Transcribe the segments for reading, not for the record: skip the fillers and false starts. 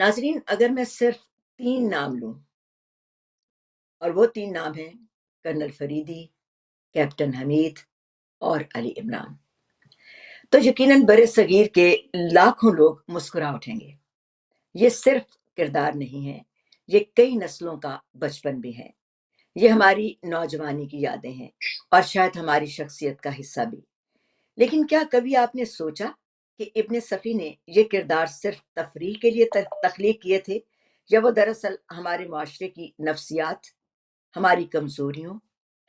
ناظرین، اگر میں صرف 3 نام لوں اور وہ 3 نام ہیں کرنل فریدی، کیپٹن حمید اور علی عمران، تو یقیناً برِ صغیر کے لاکھوں لوگ مسکرا اٹھیں گے۔ یہ صرف کردار نہیں ہے، یہ کئی نسلوں کا بچپن بھی ہے، یہ ہماری نوجوانی کی یادیں ہیں اور شاید ہماری شخصیت کا حصہ بھی۔ لیکن کیا کبھی آپ نے سوچا کہ ابن صفی نے یہ کردار صرف تفریح کے لیے تخلیق کیے تھے، یا وہ دراصل ہمارے معاشرے کی نفسیات، ہماری کمزوریوں،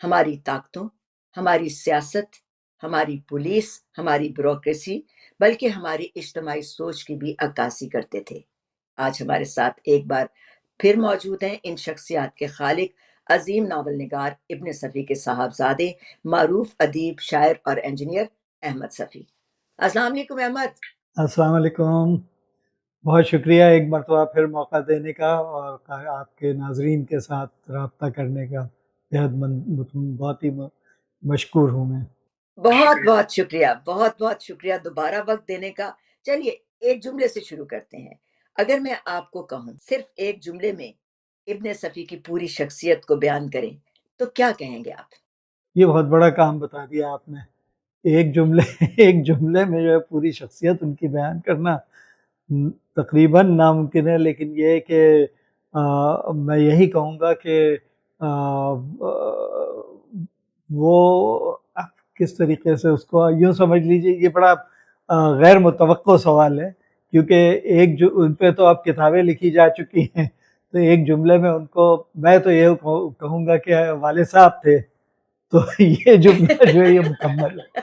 ہماری طاقتوں، ہماری سیاست، ہماری پولیس، ہماری بیوروکریسی، بلکہ ہماری اجتماعی سوچ کی بھی عکاسی کرتے تھے؟ آج ہمارے ساتھ ایک بار پھر موجود ہیں ان شخصیات کے خالق، عظیم ناول نگار ابن صفی کے صاحبزادے، معروف ادیب، شاعر اور انجینئر احمد صفی۔ السلام علیکم احمد۔ السلام علیکم، بہت شکریہ ایک مرتبہ پھر موقع دینے کا اور آپ کے ناظرین کے ساتھ رابطہ کرنے کا بہت ہی مشکور ہوں میں۔ بہت بہت شکریہ، بہت بہت شکریہ دوبارہ وقت دینے کا۔ چلیے ایک جملے سے شروع کرتے ہیں۔ اگر میں آپ کو کہوں صرف ایک جملے میں ابن صفی کی پوری شخصیت کو بیان کریں تو کیا کہیں گے آپ؟ یہ بہت بڑا کام بتا دیا آپ نے، ایک جملے میں جو ہے پوری شخصیت ان کی بیان کرنا تقریباً ناممکن ہے، لیکن یہ کہ میں یہی کہوں گا کہ وہ کس طریقے سے اس کو یوں سمجھ لیجئے، یہ بڑا غیر متوقع سوال ہے، کیونکہ ان پہ تو اب کتابیں لکھی جا چکی ہیں، تو ایک جملے میں ان کو میں تو یہ کہوں گا کہ والد صاحب تھے، تو یہ جملہ جو ہے یہ مکمل ہے۔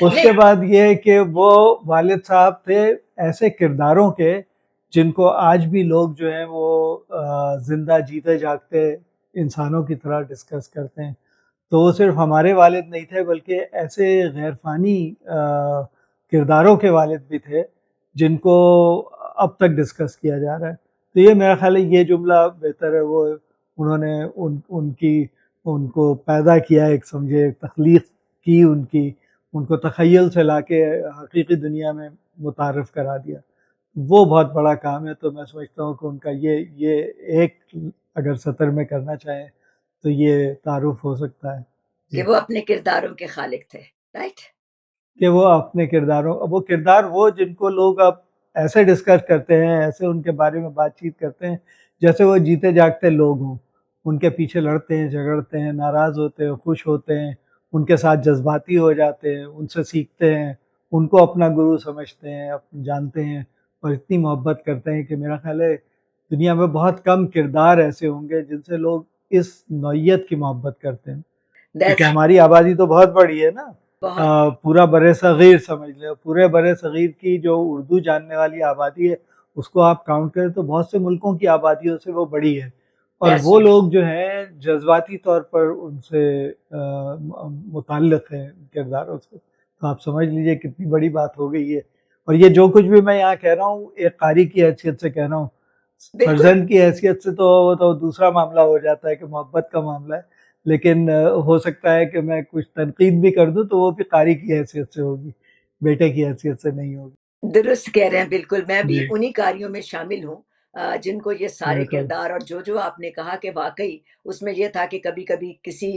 اس کے بعد یہ ہے کہ وہ والد صاحب تھے ایسے کرداروں کے جن کو آج بھی لوگ جو ہیں وہ زندہ جیتے جاگتے انسانوں کی طرح ڈسکس کرتے ہیں، تو وہ صرف ہمارے والد نہیں تھے بلکہ ایسے غیر فانی کرداروں کے والد بھی تھے جن کو اب تک ڈسکس کیا جا رہا ہے۔ تو یہ میرا خیال ہے یہ جملہ بہتر ہے، وہ انہوں نے ان کو پیدا کیا، ایک سمجھے تخلیق کی، ان کو تخیل سے لا کے حقیقی دنیا میں متعارف کرا دیا، وہ بہت بڑا کام ہے۔ تو میں سمجھتا ہوں کہ ان کا یہ ایک اگر سطر میں کرنا چاہیں تو یہ تعارف ہو سکتا ہے کہ وہ اپنے کرداروں کے خالق تھے، رائٹ؟ کہ وہ اپنے وہ کردار جن کو لوگ اب ایسے ڈسکس کرتے ہیں، ایسے ان کے بارے میں بات چیت کرتے ہیں جیسے وہ جیتے جاگتے لوگ ہوں، ان کے پیچھے لڑتے ہیں، جھگڑتے ہیں، ناراض ہوتے ہیں، خوش ہوتے ہیں، ان کے ساتھ جذباتی ہو جاتے ہیں، ان سے سیکھتے ہیں، ان کو اپنا گرو سمجھتے ہیں، جانتے ہیں اور اتنی محبت کرتے ہیں کہ میرا خیال ہے دنیا میں بہت کم کردار ایسے ہوں گے جن سے لوگ اس نوعیت کی محبت کرتے ہیں، کیونکہ ہماری آبادی تو بہت بڑی ہے نا، پورا برِ صغیر سمجھ لیں، پورے برِ صغیر کی جو اردو جاننے والی آبادی ہے اس کو آپ کاؤنٹ کریں تو بہت سے ملکوں کی آبادیوں سے وہ بڑی ہے، اور وہ لوگ جو ہیں جذباتی طور پر ان سے متعلق ہیں کرداروں سے، تو آپ سمجھ لیجئے کتنی بڑی بات ہو گئی ہے۔ اور یہ جو کچھ بھی میں یہاں کہہ رہا ہوں ایک قاری کی حیثیت سے کہہ رہا ہوں، فرزند کی حیثیت سے تو وہ تو دوسرا معاملہ ہو جاتا ہے کہ محبت کا معاملہ ہے، لیکن ہو سکتا ہے کہ میں کچھ تنقید بھی کر دوں تو وہ بھی قاری کی حیثیت سے ہوگی، بیٹے کی حیثیت سے نہیں ہوگی۔ درست کہہ رہے ہیں، بالکل میں بھی انہی کاریوں میں شامل ہوں جن کو یہ سارے بالکل کردار، اور جو آپ نے کہا کہ واقعی اس میں یہ تھا کہ کبھی کبھی کسی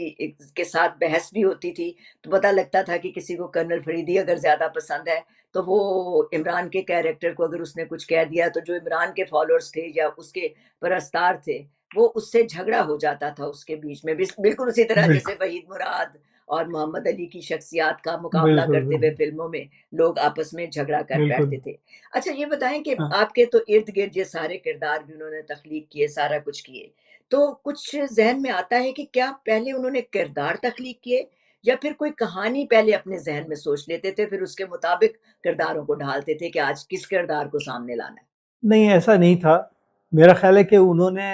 کے ساتھ بحث بھی ہوتی تھی تو پتہ لگتا تھا کہ کسی کو کرنل فریدی اگر زیادہ پسند ہے تو وہ عمران کے کیریکٹر کو اگر اس نے کچھ کہہ دیا تو جو عمران کے فالوورز تھے یا اس کے پرستار تھے وہ اس سے جھگڑا ہو جاتا تھا اس کے بیچ میں، بالکل اسی طرح جیسے وحید مراد اور محمد علی کی شخصیات کا مقابلہ کرتے ہوئے فلموں میں لوگ آپس میں جھگڑا کر بیٹھتے تھے۔ اچھا یہ بتائیں کہ آپ کے تو ارد گرد یہ سارے کردار بھی انہوں نے تخلیق کیے، سارا کچھ کیے، تو کچھ ذہن میں آتا ہے کہ کیا پہلے انہوں نے کردار تخلیق کیے یا پھر کوئی کہانی پہلے اپنے ذہن میں سوچ لیتے تھے پھر اس کے مطابق کرداروں کو ڈھالتے تھے کہ آج کس کردار کو سامنے لانا ہے؟ نہیں، ایسا نہیں تھا، میرا خیال ہے کہ انہوں نے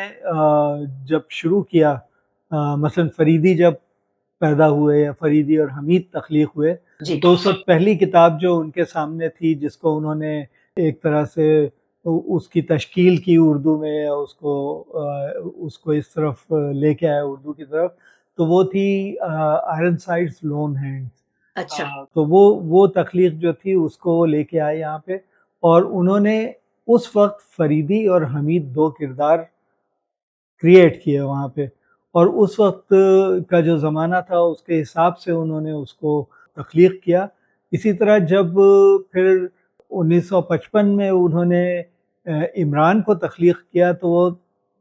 جب شروع کیا، مثلا فریدی جب پیدا ہوئے یا فریدی اور حمید تخلیق ہوئے تو اس وقت پہلی کتاب جو ان کے سامنے تھی جس کو انہوں نے ایک طرح سے اس کی تشکیل کی اردو میں، اس کو اس طرف لے کے آیا اردو کی طرف، تو وہ تھی آئرن سائڈس لون ہینڈ۔ اچھا، تو وہ تخلیق جو تھی اس کو وہ لے کے آئے یہاں پہ، اور انہوں نے اس وقت فریدی اور حمید دو کردار کریٹ کیے وہاں پہ، اور اس وقت کا جو زمانہ تھا اس کے حساب سے انہوں نے اس کو تخلیق کیا۔ اسی طرح جب پھر 1955 میں انہوں نے عمران کو تخلیق کیا تو وہ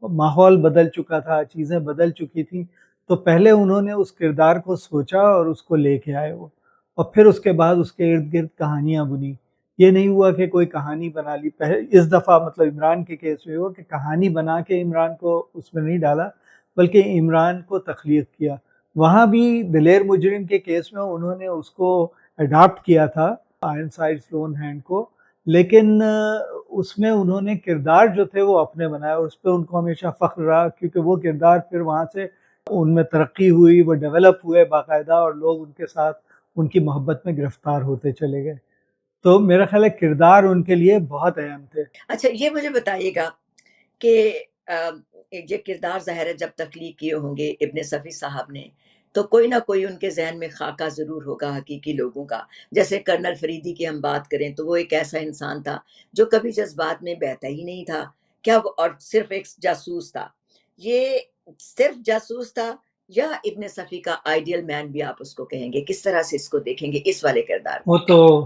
ماحول بدل چکا تھا، چیزیں بدل چکی تھیں، تو پہلے انہوں نے اس کردار کو سوچا اور اس کو لے کے آئے وہ، اور پھر اس کے بعد اس کے ارد گرد کہانیاں بنی۔ یہ نہیں ہوا کہ کوئی کہانی بنا لی، اس دفعہ مطلب عمران کے کیس میں ہوا کہ کہانی بنا کے عمران کو اس میں نہیں ڈالا، بلکہ عمران کو تخلیق کیا۔ وہاں بھی دلیر مجرم کے کیس میں انہوں نے اس کو اڈاپٹ کیا تھا، آئرن سائڈ لون ہینڈ کو، لیکن اس میں انہوں نے کردار جو تھے وہ اپنے بنائے، اور اس پہ ان کو ہمیشہ فخر رہا، کیونکہ وہ کردار پھر وہاں سے ان میں ترقی ہوئی، وہ ڈیولپ ہوئے باقاعدہ، اور لوگ ان کے ساتھ ان کی محبت میں گرفتار ہوتے چلے گئے۔ تو میرا خیال ہے کردار ان کے لیے بہت اہم تھے۔ اچھا یہ مجھے بتائیے گا کہ یہ کردار ظاہر ہے جب تخلیق کیے ہوں گے ابن صفی صاحب نے، تو کوئی نہ کوئی ان کے ذہن میں خاکہ ضرور ہوگا حقیقی لوگوں کا۔ جیسے کرنل فریدی کی ہم بات کریں تو وہ ایک ایسا انسان تھا جو کبھی جذبات میں بہتا ہی نہیں تھا، کیا وہ اور صرف ایک جاسوس تھا؟ یہ صرف جاسوس تھا یا ابن صفی کا آئیڈیل مین بھی آپ اس کو کہیں گے؟ کس طرح سے اس کو دیکھیں گے اس والے کردار کو؟ وہ تو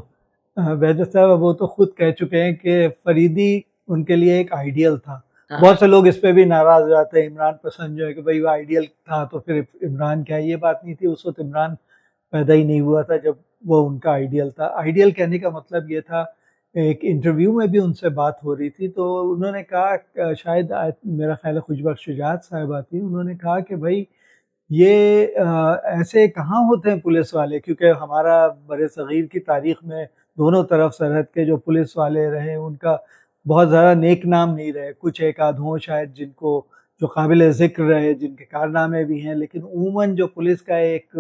بیدر صاحب وہ تو خود کہہ چکے ہیں کہ فریدی ان کے لیے ایک آئیڈیل تھا۔ ہاں بہت سے لوگ اس پہ بھی ناراض ہو جاتے ہیں، عمران پسند جو ہے کہ بھائی وہ آئیڈیل تھا تو پھر عمران کیا، یہ بات نہیں تھی، اس وقت عمران پیدا ہی نہیں ہوا تھا جب وہ ان کا آئیڈیل تھا۔ آئیڈیل کہنے کا مطلب یہ تھا، ایک انٹرویو میں بھی ان سے بات ہو رہی تھی تو انہوں نے کہا، شاید میرا خیال ہے خوش بخش شجاعت صاحبہ تھی، انہوں نے کہا کہ بھائی یہ ایسے کہاں ہوتے ہیں پولیس والے، کیونکہ ہمارا بر صغیر کی تاریخ میں دونوں طرف سرحد کے جو پولیس والے رہے ان کا بہت زیادہ نیک نام نہیں رہے، کچھ ایک آدھ ہوں شاید جن کو جو قابل ذکر رہے، جن کے کارنامے بھی ہیں، لیکن عموماً جو پولیس کا ایک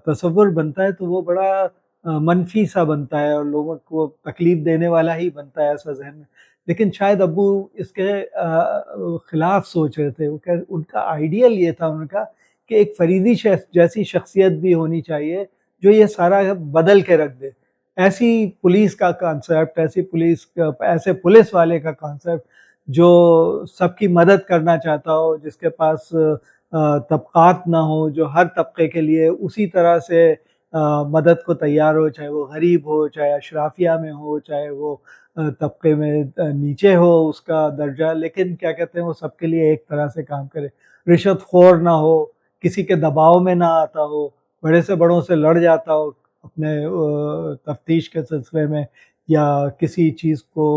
تصور بنتا ہے تو وہ بڑا منفی سا بنتا ہے اور لوگوں کو تکلیف دینے والا ہی بنتا ہے ایسا ذہن میں۔ لیکن شاید ابو اس کے خلاف سوچ رہے تھے، ان کا آئیڈیل یہ تھا ان کا کہ ایک فریدی جیسی شخصیت بھی ہونی چاہیے جو یہ سارا بدل کے رکھ دے، ایسی پولیس کا کانسیپٹ، ایسے پولیس والے کا کانسیپٹ جو سب کی مدد کرنا چاہتا ہو، جس کے پاس طبقات نہ ہو، جو ہر طبقے کے لیے اسی طرح سے مدد کو تیار ہو، چاہے وہ غریب ہو، چاہے اشرافیہ میں ہو، چاہے وہ طبقے میں نیچے ہو اس کا درجہ، لیکن کیا کہتے ہیں وہ سب کے لیے ایک طرح سے کام کرے، رشوت خور نہ ہو، کسی کے دباؤ میں نہ آتا ہو، بڑے سے بڑوں سے لڑ جاتا ہو اپنے تفتیش کے سلسلے میں یا کسی چیز کو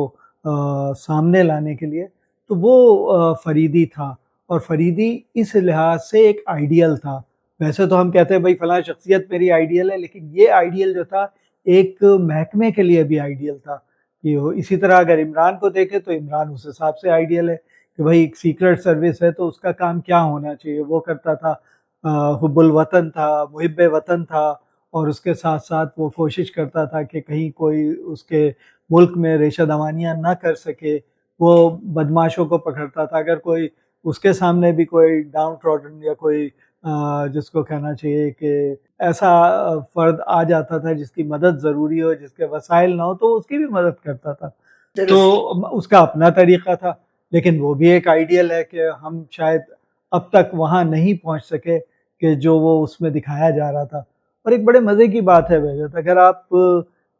سامنے لانے کے لیے، تو وہ فریدی تھا۔ اور فریدی اس لحاظ سے ایک آئیڈیل تھا۔ ویسے تو ہم کہتے ہیں بھائی فلاں شخصیت میری آئیڈیل ہے، لیکن یہ آئیڈیل جو تھا ایک محکمے کے لیے بھی آئیڈیل تھا۔ اسی طرح اگر عمران کو دیکھیں تو عمران اس حساب سے آئیڈیل ہے کہ بھائی ایک سیکرٹ سروس ہے تو اس کا کام کیا ہونا چاہیے، وہ کرتا تھا، حب الوطن تھا، محب وطن تھا، اور اس کے ساتھ ساتھ وہ کوشش کرتا تھا کہ کہیں کوئی اس کے ملک میں ریشہ دوانیاں نہ کر سکے، وہ بدماشوں کو پکڑتا تھا، اگر کوئی اس کے سامنے بھی کوئی ڈاؤن ٹراڈن یا کوئی جس کو کہنا چاہیے کہ ایسا فرد آ جاتا تھا جس کی مدد ضروری ہو، جس کے وسائل نہ ہو، تو اس کی بھی مدد کرتا تھا۔ تو اس کا اپنا طریقہ تھا، لیکن وہ بھی ایک آئیڈیل ہے کہ ہم شاید اب تک وہاں نہیں پہنچ سکے کہ جو وہ اس میں دکھایا جا رہا تھا۔ اور ایک بڑے مزے کی بات ہے بہجت، اگر آپ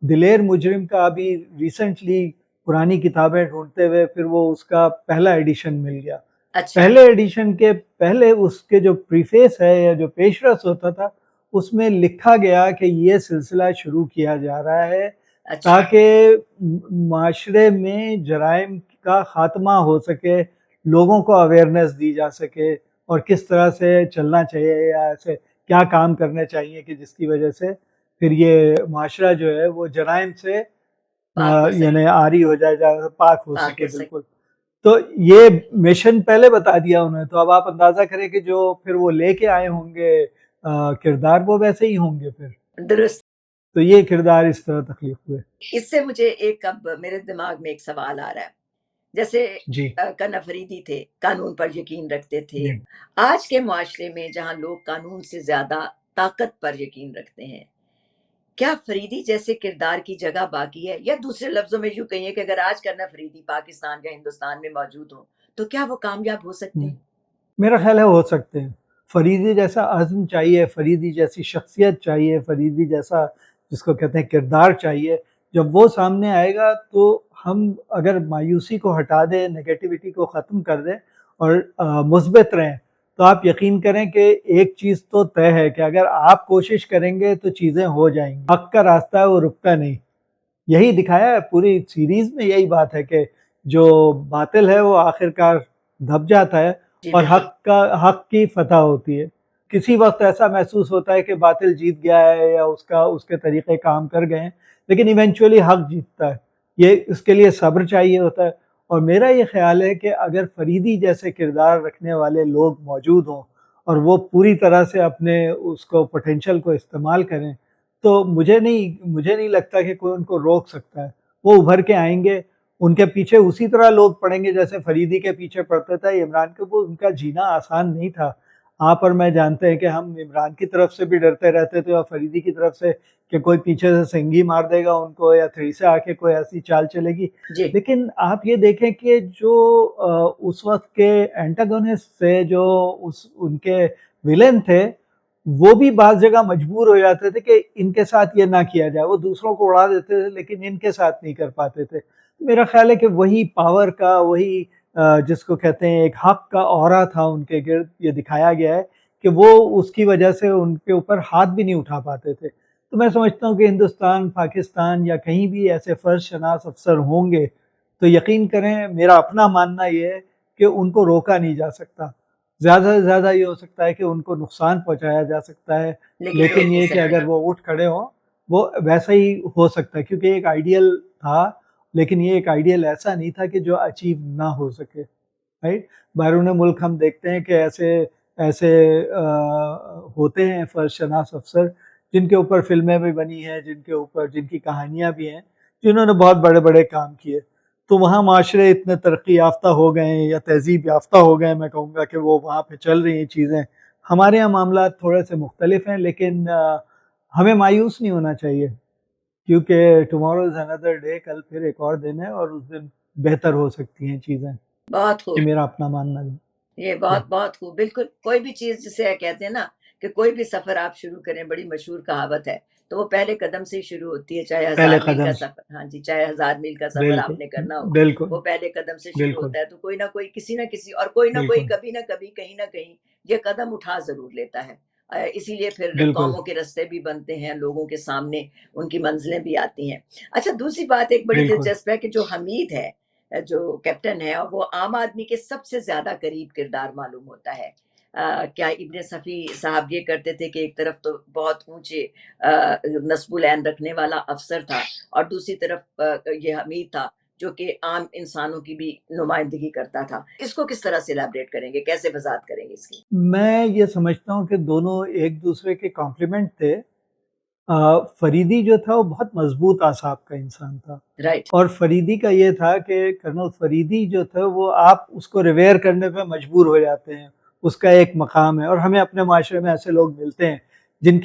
دلیر مجرم کا ابھی ریسنٹلی پرانی کتابیں ڈھونڈتے ہوئے پھر وہ اس کا پہلا ایڈیشن مل گیا، پہلے ایڈیشن کے پہلے اس کے جو پریفیس ہے یا جو پیشرس ہوتا تھا اس میں لکھا گیا کہ یہ سلسلہ شروع کیا جا رہا ہے تاکہ معاشرے میں جرائم کا خاتمہ ہو سکے، لوگوں کو اویئرنیس دی جا سکے، اور کس طرح سے چلنا چاہیے یا ایسے کیا کام کرنے چاہیے کہ جس کی وجہ سے پھر یہ معاشرہ جو ہے وہ جرائم سے یعنی عاری ہو جائے، پاک ہو سکے۔ بالکل، تو یہ مشن پہلے بتا دیا انہوں نے، تو اب آپ اندازہ کریں کہ جو پھر وہ لے کے آئے ہوں گے کردار وہ ویسے ہی ہوں گے پھر۔ درست۔ تو یہ کردار اس طرح تخلیق ہوئے۔ اس سے مجھے ایک اب میرے دماغ میں ایک سوال آ رہا ہے، جیسے کرنل فریدی تھے، قانون پر یقین رکھتے تھے، آج کے معاشرے میں جہاں لوگ قانون سے زیادہ طاقت پر یقین رکھتے ہیں، کیا فریدی جیسے کردار کی جگہ باقی ہے، یا دوسرے لفظوں میں یوں کہیے کہ اگر آج کرنا فریدی پاکستان یا ہندوستان میں موجود ہوں تو کیا وہ کامیاب ہو سکتے ہیں؟ میرا خیال ہے ہو سکتے ہیں. فریدی جیسا عزم چاہیے، فریدی جیسی شخصیت چاہیے، فریدی جیسا جس کو کہتے ہیں کردار چاہیے. جب وہ سامنے آئے گا تو ہم اگر مایوسی کو ہٹا دیں، نگیٹیوٹی کو ختم کر دیں اور مثبت رہیں، تو آپ یقین کریں کہ ایک چیز تو طے ہے کہ اگر آپ کوشش کریں گے تو چیزیں ہو جائیں گی. حق کا راستہ ہے وہ رکتا نہیں. یہی دکھایا ہے پوری سیریز میں، یہی بات ہے کہ جو باطل ہے وہ آخرکار دب جاتا ہے جی اور بالکل. حق کی فتح ہوتی ہے. کسی وقت ایسا محسوس ہوتا ہے کہ باطل جیت گیا ہے یا اس کے طریقے کام کر گئے ہیں، لیکن ایونچولی حق جیتتا ہے. یہ اس کے لیے صبر چاہیے ہوتا ہے. اور میرا یہ خیال ہے کہ اگر فریدی جیسے کردار رکھنے والے لوگ موجود ہوں اور وہ پوری طرح سے اپنے اس کو پوٹینشیل کو استعمال کریں تو مجھے نہیں لگتا کہ کوئی ان کو روک سکتا ہے. وہ ابھر کے آئیں گے. ان کے پیچھے اسی طرح لوگ پڑیں گے جیسے فریدی کے پیچھے پڑتے تھے. عمران کے وہ ان کا جینا آسان نہیں تھا. آپ اور میں جانتے ہیں کہ ہم عمران کی طرف سے بھی ڈرتے رہتے تھے اور فریدی کی طرف سے کہ کوئی پیچھے سے سنگھی مار دے گا ان کو یا تھری سے آ کے کوئی ایسی چال چلے گی. جی لیکن آپ یہ دیکھیں کہ جو اس وقت کے اینٹاگونسٹ تھے، جو ان کے ولن تھے، وہ بھی بعض جگہ مجبور ہو جاتے تھے کہ ان کے ساتھ یہ نہ کیا جائے. وہ دوسروں کو اڑا دیتے تھے لیکن ان کے ساتھ نہیں کر پاتے تھے. میرا خیال ہے کہ وہی پاور کا، وہی جس کو کہتے ہیں ایک حق کا اورا تھا ان کے گرد، یہ دکھایا گیا ہے کہ وہ اس کی وجہ سے ان کے اوپر ہاتھ بھی نہیں اٹھا پاتے تھے. تو میں سمجھتا ہوں کہ ہندوستان، پاکستان یا کہیں بھی ایسے فرض شناس افسر ہوں گے تو یقین کریں، میرا اپنا ماننا یہ ہے کہ ان کو روکا نہیں جا سکتا. زیادہ سے زیادہ یہ ہو سکتا ہے کہ ان کو نقصان پہنچایا جا سکتا ہے، لیکن یہ کہ اگر وہ اٹھ کھڑے ہوں وہ ویسا ہی ہو سکتا ہے. کیونکہ ایک آئیڈیل تھا لیکن یہ ایک آئیڈیل ایسا نہیں تھا کہ جو اچیو نہ ہو سکے. رائٹ. بیرون ملک ہم دیکھتے ہیں کہ ایسے ہوتے ہیں فرض شناس افسر جن کے اوپر فلمیں بھی بنی ہیں، جن کی کہانیاں بھی ہیں، جنہوں نے بہت بڑے بڑے کام کیے. تو وہاں معاشرے اتنے ترقی یافتہ ہو گئے ہیں یا تہذیب یافتہ ہو گئے ہیں، میں کہوں گا کہ وہ وہاں پہ چل رہی ہیں چیزیں. ہمارے یہاں معاملات تھوڑے سے مختلف ہیں، لیکن ہمیں مایوس نہیں ہونا چاہیے کیونکہ ٹمارو از اندر ڈے. کل پھر ایک اور دن ہے اور اس دن بہتر ہو سکتی ہیں چیزیں. بہت خوب. یہ میرا اپنا ماننا ہے. یہ بہت خوب. بالکل. کوئی بھی چیز جسے کہتے ہیں نا کہ کوئی بھی سفر آپ شروع کریں، بڑی مشہور کہاوت ہے، تو وہ پہلے قدم سے ہی شروع ہوتی ہے. چاہے 1000 میل کا سفر، ہاں جی، چاہے 1000 میل کا سفر آپ نے کرنا ہو، وہ پہلے قدم سے شروع ہوتا ہے. تو کوئی نہ کوئی، کسی نہ کسی، اور کوئی نہ کوئی کبھی نہ کبھی کہیں نہ کہیں یہ قدم اٹھا ضرور لیتا ہے. اسی لیے پھر قوموں کے راستے بھی بنتے ہیں، لوگوں کے سامنے ان کی منزلیں بھی آتی ہیں. اچھا، دوسری بات ایک بڑی دلچسپ ہے کہ جو حمید ہے، جو کیپٹن ہے، وہ عام آدمی کے سب سے زیادہ قریب کردار معلوم ہوتا ہے. کیا ابن صفی صاحب یہ کرتے تھے کہ ایک طرف تو بہت اونچے نصب العین رکھنے والا افسر تھا اور دوسری طرف یہ حمید تھا جو کہ عام انسانوں کی بھی نمائندگی کرتا تھا. اس کو کس طرح سے ایلیبریٹ کریں گے، کیسے وضاحت کریں گے اس کی؟ میں یہ سمجھتا ہوں کہ دونوں ایک دوسرے کے کمپلیمنٹ تھے. فریدی جو تھا وہ بہت مضبوط اعصاب کا انسان تھا. رائٹ. اور فریدی کا یہ تھا کہ کرنل فریدی جو تھا وہ آپ اس کو ریویئر کرنے پہ مجبور ہو جاتے ہیں. اس کا ایک مقام ہے اور ہمیں اپنے معاشرے میں ایسے لوگ ملتے ہیں جن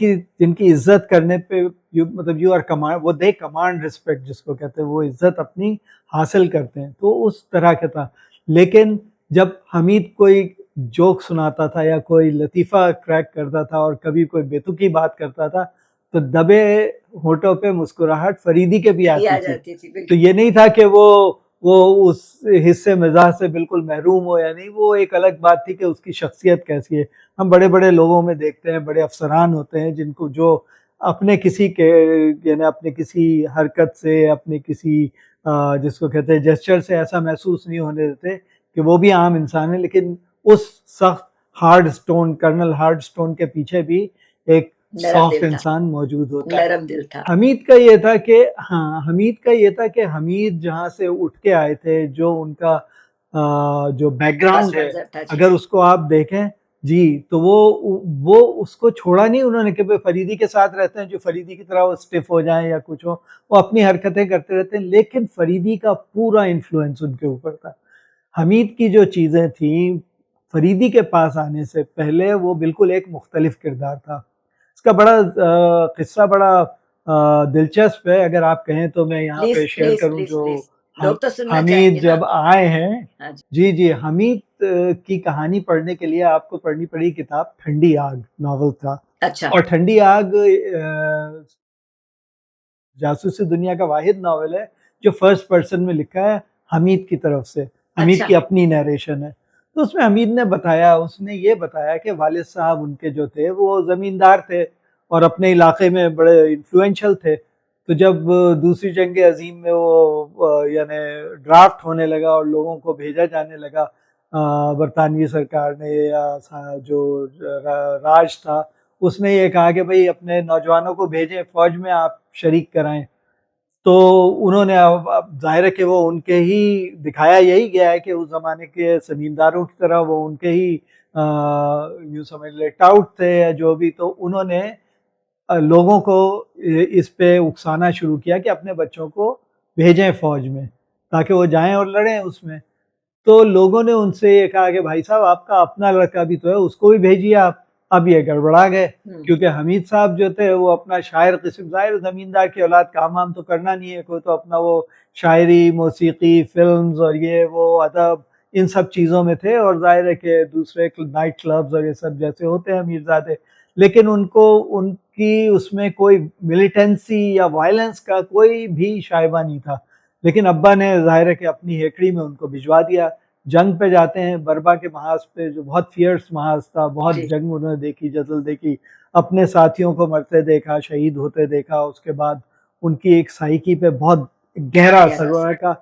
کی عزت کرنے پہ مطلب یو آر کمانڈ، وہ دے کمانڈ رسپیکٹ جس کو کہتے ہیں، وہ عزت اپنی حاصل کرتے ہیں. تو اس طرح کا تھا. لیکن جب حمید کوئی جوک سناتا تھا یا کوئی لطیفہ کریک کرتا تھا اور کبھی کوئی بیتوکی بات کرتا تھا تو دبے ہونٹوں پہ مسکراہٹ فریدی کے بھی آتی تھی. تو یہ نہیں تھا کہ وہ اس حصے مزاح سے بالکل محروم ہو یا نہیں. وہ ایک الگ بات تھی کہ اس کی شخصیت کیسی ہے. ہم بڑے بڑے لوگوں میں دیکھتے ہیں، بڑے افسران ہوتے ہیں جن کو جو اپنے کسی حرکت سے، اپنے کسی جس کو کہتے ہیں جسچر سے ایسا محسوس نہیں ہونے دیتے کہ وہ بھی عام انسان ہے. لیکن اس سخت کرنل ہارڈ سٹون کے پیچھے بھی ایک سافٹ انسان موجود ہوتا ہے. نرم دل تھا. حمید کا یہ تھا کہ حمید جہاں سے اٹھ کے آئے تھے، جو ان کا جو بیک گراؤنڈ ہے، اگر اس کو آپ دیکھیں جی، تو وہ اس کو چھوڑا نہیں انہوں نے کہ فریدی کے ساتھ رہتے ہیں، جو فریدی کی طرح وہ اسٹف ہو جائیں یا کچھ ہو، وہ اپنی حرکتیں کرتے رہتے ہیں. لیکن فریدی کا پورا انفلوئنس ان کے اوپر تھا. حمید کی جو چیزیں تھیں فریدی کے پاس آنے سے پہلے وہ بالکل ایک مختلف کردار تھا. اس کا بڑا قصہ بڑا دلچسپ ہے، اگر آپ کہیں تو میں یہاں پہ پلیز شیئر پلیز کروں پلیز جو پلیز، لوگ تو سننا چاہیں حمید گے نا. جب آئے ہیں. ہاں جی. جی حمید کی کہانی پڑھنے کے لیے آپ کو پڑھنی پڑی کتاب ٹھنڈی آگ، ناول تھا. اچھا. اور ٹھنڈی آگ جاسوسی دنیا کا واحد ناول ہے جو فرسٹ پرسن میں لکھا ہے حمید کی طرف سے، حمید اچھا. کی اپنی نیریشن ہے. تو اس میں حمید نے بتایا، اس نے یہ بتایا کہ والد صاحب ان کے جو تھے وہ زمیندار تھے اور اپنے علاقے میں بڑے انفلوئنشل تھے. تو جب دوسری جنگ عظیم میں وہ یعنی ڈرافٹ ہونے لگا اور لوگوں کو بھیجا جانے لگا برطانوی سرکار نے یا جو راج تھا اس نے یہ کہا کہ بھئی اپنے نوجوانوں کو بھیجیں فوج میں، آپ شریک کرائیں. تو انہوں نے اب ظاہر ہے کہ وہ ان کے ہی دکھایا یہی گیا ہے کہ اس زمانے کے زمینداروں کی طرح وہ ان کے ہی یوں سمجھ لے ٹاؤٹ تھے یا جو بھی. تو انہوں نے لوگوں کو اس پہ اکسانا شروع کیا کہ اپنے بچوں کو بھیجیں فوج میں تاکہ وہ جائیں اور لڑیں اس میں. تو لوگوں نے ان سے یہ کہا کہ بھائی صاحب آپ کا اپنا لڑکا بھی تو ہے، اس کو بھی بھیجیے آپ. اب یہ گڑبڑا گئے کیونکہ حمید صاحب جو تھے وہ اپنا شاعر قسم، ظاہر زمیندار کی اولاد کام وام تو کرنا نہیں ہے کوئی، تو اپنا وہ شاعری، موسیقی، فلمز اور یہ وہ ادب ان سب چیزوں میں تھے. اور ظاہر ہے کہ دوسرے نائٹ کلبز اور یہ سب جیسے ہوتے ہیں امیرزادے، لیکن ان کو ان کی اس میں کوئی ملیٹنسی یا وائلنس کا کوئی بھی شائبہ نہیں تھا. لیکن ابا نے ظاہر ہے کہ اپنی ہیکڑی میں ان کو بھجوا دیا. جنگ پہ جاتے ہیں بربا کے محاذ پہ، جو بہت فیئرس محاذ تھا، بہت جنگ انہوں نے دیکھی، جزل دیکھی، اپنے ساتھیوں کو مرتے دیکھا، شہید ہوتے دیکھا. اس کے بعد ان کی ایک سائیکی پہ بہت گہرا اثر ہوا کا.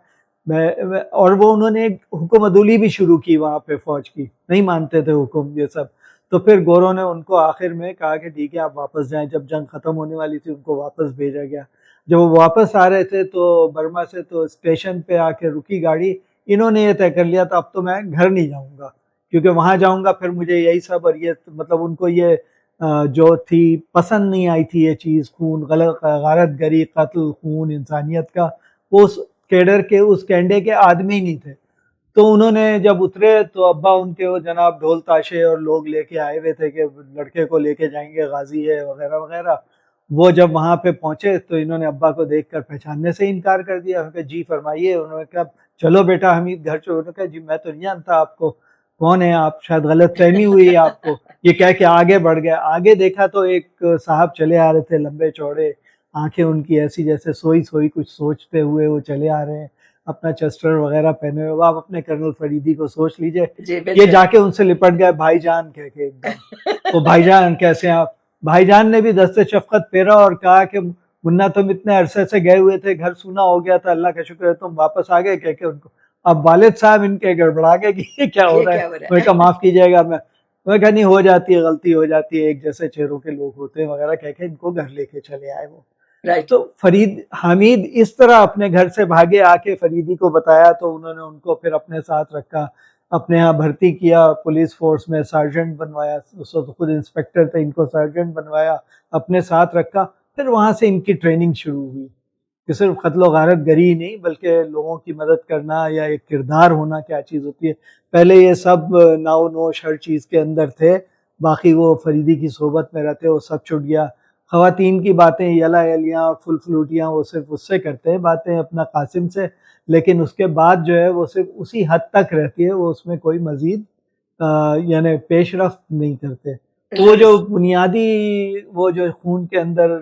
اور وہ انہوں نے ایک حکم عدولی بھی شروع کی وہاں پہ، فوج کی نہیں مانتے تھے حکم یہ سب. تو پھر گوروں نے ان کو آخر میں کہا کہ ٹھیک ہے آپ واپس جائیں. جب جنگ ختم ہونے والی تھی ان کو واپس بھیجا گیا. جب وہ واپس آ رہے تھے تو برما سے، تو اسٹیشن پہ آ کے رکی گاڑی. انہوں نے یہ طے کر لیا تھا اب تو میں گھر نہیں جاؤں گا، کیونکہ وہاں جاؤں گا پھر مجھے یہی سب، اور یہ مطلب ان کو یہ جو تھی پسند نہیں آئی تھی یہ چیز، خون، غارت گری، قتل، خون انسانیت کا. وہ اس کیڈر کے، اس کینڈے کے آدمی ہی نہیں تھے. تو انہوں نے جب اترے تو ابا ان کے وہ جناب ڈھول تاشے اور لوگ لے کے آئے ہوئے تھے کہ لڑکے کو لے کے جائیں گے، غازی ہے وغیرہ وغیرہ. وہ جب وہاں پہ پہنچے تو انہوں نے ابا کو دیکھ کر پہچاننے سے انکار کر دیا. انہوں نے کہا جی فرمائیے. انہوں نے کہا چلو بیٹا حمید گھر چلو. انہوں نے کہا جی میں تو نہیں جانتا آپ کو، کون ہے آپ، شاید غلط فہمی ہوئی ہے آپ کو. یہ کہہ کے آگے بڑھ گیا. آگے دیکھا تو ایک صاحب چلے آ رہے تھے، لمبے چوڑے، آنکھیں ان کی ایسی جیسے سوئی سوئی کچھ سوچتے ہوئے وہ چلے آ رہے ہیں، اپنا چسٹر وغیرہ پہنے ہوئے. آپ اپنے کرنل فریدی کو سوچ لیجئے. یہ جا کے ان سے لپٹ گئے بھائی جان کہہ کے ایک دم. تو بھائی جان کیسے آپ؟ بھائی جان نے بھی دست شفقت پھیرا اور کہا کہ منا تم اتنے عرصے سے گئے ہوئے تھے، گھر سونا ہو گیا تھا، اللہ کا شکر ہے تم واپس آ گئے کہہ کے ان کو. اب والد صاحب ان کے گڑبڑا گئے کہ یہ کیا ہو رہا ہے. میں کہا معاف کیجیے گا، میں کہا نہیں ہو جاتی ہے، غلطی ہو جاتی ہے، ایک جیسے چہروں کے لوگ ہوتے ہیں وغیرہ کہہ کے ان کو گھر لے کے چلے آئے وہ. تو حمید اس طرح اپنے گھر سے بھاگے آ کے فریدی کو بتایا. تو انہوں نے ان کو پھر اپنے ساتھ رکھا، اپنے ہاں بھرتی کیا، پولیس فورس میں سارجنٹ بنوایا. اس وقت خود انسپیکٹر تھے، ان کو سارجنٹ بنوایا، اپنے ساتھ رکھا. پھر وہاں سے ان کی ٹریننگ شروع ہوئی کہ صرف قتل و غارت گری نہیں بلکہ لوگوں کی مدد کرنا یا ایک کردار ہونا کیا چیز ہوتی ہے. پہلے یہ سب ناؤ نوش ہر چیز کے اندر تھے، باقی وہ فریدی کی صحبت میں رہتے وہ سب چھٹ گیا. خواتین کی باتیں یلا یلیاں فل فلوٹیاں وہ صرف اس سے کرتے ہیں باتیں اپنا قاسم سے، لیکن اس کے بعد جو ہے وہ صرف اسی حد تک رہتی ہے، وہ اس میں کوئی مزید یعنی پیش رفت نہیں کرتے. وہ جو بنیادی وہ جو خون کے اندر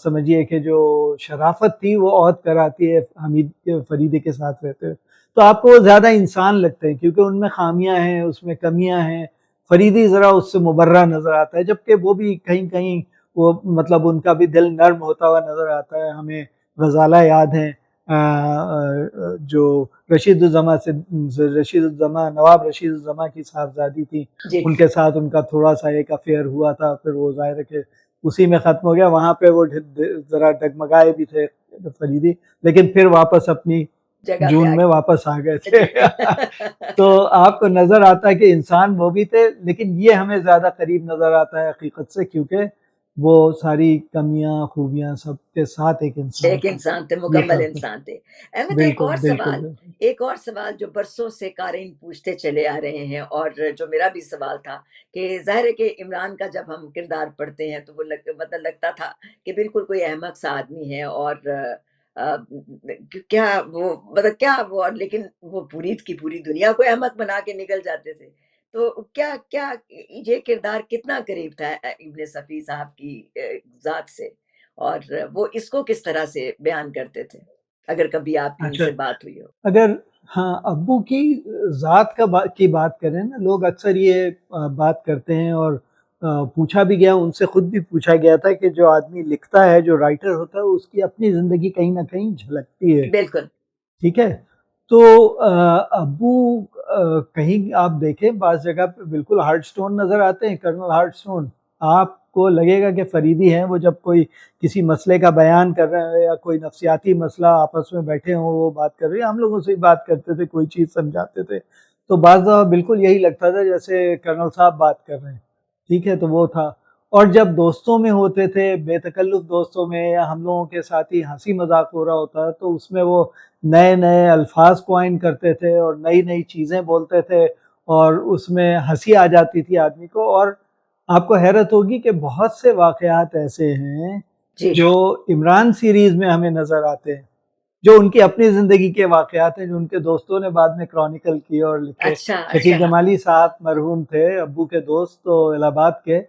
سمجھیے کہ جو شرافت تھی وہ عہد کراتی ہے حمید کے فریدی کے ساتھ رہتے ہوئے. تو آپ کو وہ زیادہ انسان لگتے ہیں کیونکہ ان میں خامیاں ہیں، اس میں کمیاں ہیں. فریدی ذرا اس سے مبرہ نظر آتا ہے، جبکہ وہ بھی کہیں کہیں وہ مطلب ان کا بھی دل نرم ہوتا ہوا نظر آتا ہے. ہمیں غزالہ یاد ہیں جو رشید الزماں نواب رشید الزماں کی صاحبزادی تھی، ان کے ساتھ ان کا تھوڑا سا ایک افیئر ہوا تھا، پھر وہ ظاہر ہے کہ اسی میں ختم ہو گیا. وہاں پہ وہ ذرا ڈگمگائے بھی تھے فریدی، لیکن پھر واپس اپنی جون میں واپس آ گئے تھے. تو آپ کو نظر آتا ہے کہ انسان وہ بھی تھے، لیکن یہ ہمیں زیادہ قریب نظر آتا ہے حقیقت سے، کیونکہ وہ ساری کمیاں خوبیاں سب کے ساتھ ایک انسان ایک تھا. انسان تھے، یہ مکمل فرق ہے. انسان تھے. احمد، بالکل بالکل بالکل. ایک اور سوال جو برسوں سے قارئین پوچھتے چلے آ رہے ہیں، اور جو میرا بھی سوال تھا کہ ظاہر ہے کہ عمران کا جب ہم کردار پڑھتے ہیں تو وہ مطلب لگتا تھا کہ بالکل کوئی احمق سا آدمی ہے، اور آ، کیا وہ مطلب کیا وہ، لیکن وہ پوری کی پوری دنیا کو احمق بنا کے نکل جاتے تھے. تو کیا کیا یہ کردار کتنا قریب تھا ابن صفی صاحب کی ذات سے، اور وہ اس کو کس طرح سے بیان کرتے تھے، اگر کبھی آپ کی ان اچھا، سے بات ہوئی ہو؟ اگر ہاں ابو کی ذات کی بات کریں نا، لوگ اکثر یہ بات کرتے ہیں، اور پوچھا بھی گیا، ان سے خود بھی پوچھا گیا تھا کہ جو آدمی لکھتا ہے، جو رائٹر ہوتا ہے، اس کی اپنی زندگی کہیں نہ کہیں جھلکتی ہے. بالکل. ٹھیک ہے. تو ابو کہیں آپ دیکھیں بعض جگہ پہ بالکل ہارڈ سٹون نظر آتے ہیں، کرنل ہارڈ سٹون. آپ کو لگے گا کہ فریدی ہیں، وہ جب کوئی کسی مسئلے کا بیان کر رہے ہیں یا کوئی نفسیاتی مسئلہ آپس میں بیٹھے ہوں وہ بات کر رہے ہیں، ہم لوگوں سے ہی بات کرتے تھے، کوئی چیز سمجھاتے تھے تو بعض دفعہ بالکل یہی لگتا تھا جیسے کرنل صاحب بات کر رہے ہیں. ٹھیک ہے. تو وہ تھا. اور جب دوستوں میں ہوتے تھے، بے تکلف دوستوں میں، یا ہم لوگوں کے ساتھ ہی ہنسی مذاق ہو رہا ہوتا تو اس میں وہ نئے نئے الفاظ کوائن کرتے تھے اور نئی نئی چیزیں بولتے تھے، اور اس میں ہنسی آ جاتی تھی آدمی کو. اور آپ کو حیرت ہوگی کہ بہت سے واقعات ایسے ہیں جی. جو عمران سیریز میں ہمیں نظر آتے ہیں، جو ان کی اپنی زندگی کے واقعات ہیں، جو ان کے دوستوں نے بعد میں کرونیکل کیے اور لکھے. اچھا شکیل اچھا. جمالی صاحب مرحوم تھے، ابو کے دوست تو الہ آباد کے،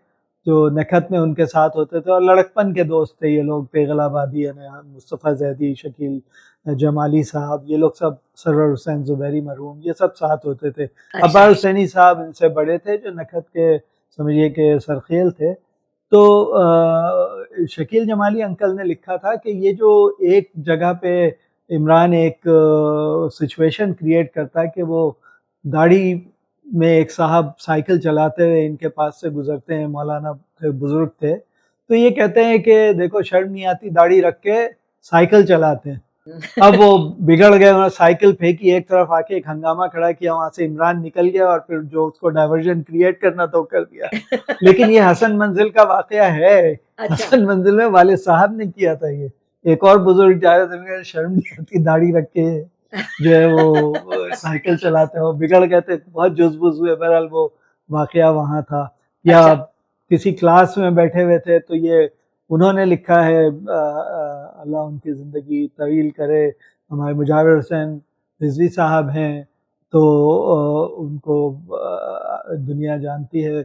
جو نکھت میں ان کے ساتھ ہوتے تھے، اور لڑکپن کے دوست تھے یہ لوگ، پیغل آبادی، مصطفیٰ زیدی، شکیل جمالی صاحب، یہ لوگ سب، سرور حسین زبیری مرحوم، یہ سب ساتھ ہوتے تھے. اچھا. عباس حسینی صاحب ان سے بڑے تھے، جو نکھت کے سمجھیے کہ سرخیل تھے. تو شکیل جمالی انکل نے لکھا تھا کہ یہ جو ایک جگہ پہ عمران ایک سچویشن کریٹ کرتا ہے کہ وہ گاڑی میں ایک صاحب سائیکل چلاتے ہوئے ان کے پاس سے گزرتے ہیں، مولانا بزرگ تھے، تو یہ کہتے ہیں کہ دیکھو شرم نہیں آتی، داڑھی رکھ کے سائیکل چلاتے ہیں. اب وہ بگڑ گئے، انہوں نے سائیکل پھینکی ایک طرف، آ کے ایک ہنگامہ کھڑا کیا، وہاں سے عمران نکل گیا، اور پھر جو اس کو ڈائیورژن کریٹ کرنا تو کر دیا. لیکن یہ حسن منزل کا واقعہ ہے. اچھا. حسن منزل میں والد صاحب نے کیا تھا یہ. ایک اور بزرگ جا رہے تھے، شرم نہیں آتی، داڑھی رکھ کے جو ہے وہ سائیکل چلاتے ہیں، وہ بگڑ گئے تھے، بہت جز بز ہوئے. بہرحال وہ واقعہ وہاں تھا. یا اچھا. کسی کلاس میں بیٹھے ہوئے تھے تو یہ انہوں نے لکھا ہے، اللہ ان کی زندگی طویل کرے، ہمارے مجاور حسین رضوی صاحب ہیں، تو ان کو دنیا جانتی ہے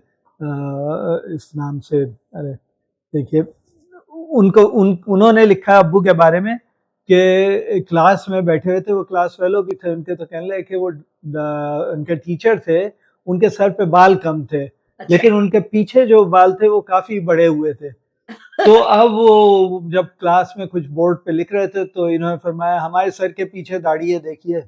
اس نام سے. ارے دیکھیے، انہوں نے لکھا ابو کے بارے میں کہ کلاس میں بیٹھے ہوئے تھے، وہ کلاس فیلو بھی تھے ان کے، تو کہنے لگے کہ وہ ان کے ٹیچر تھے، ان کے سر پہ بال کم تھے، اچھا. لیکن ان کے پیچھے جو بال تھے وہ کافی بڑے ہوئے تھے. تو اب وہ جب کلاس میں کچھ بورڈ پہ لکھ رہے تھے تو انہوں نے فرمایا ہمارے سر کے پیچھے داڑھی ہے دیکھیے.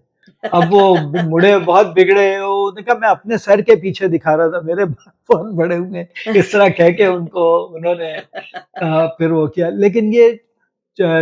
اب وہ مڑے بہت بگڑے، انہوں نے کہا میں اپنے سر کے پیچھے دکھا رہا تھا، میرے بہت بڑے ہوئے. اس طرح کہہ کے ان کو انہوں نے پھر وہ کیا. لیکن یہ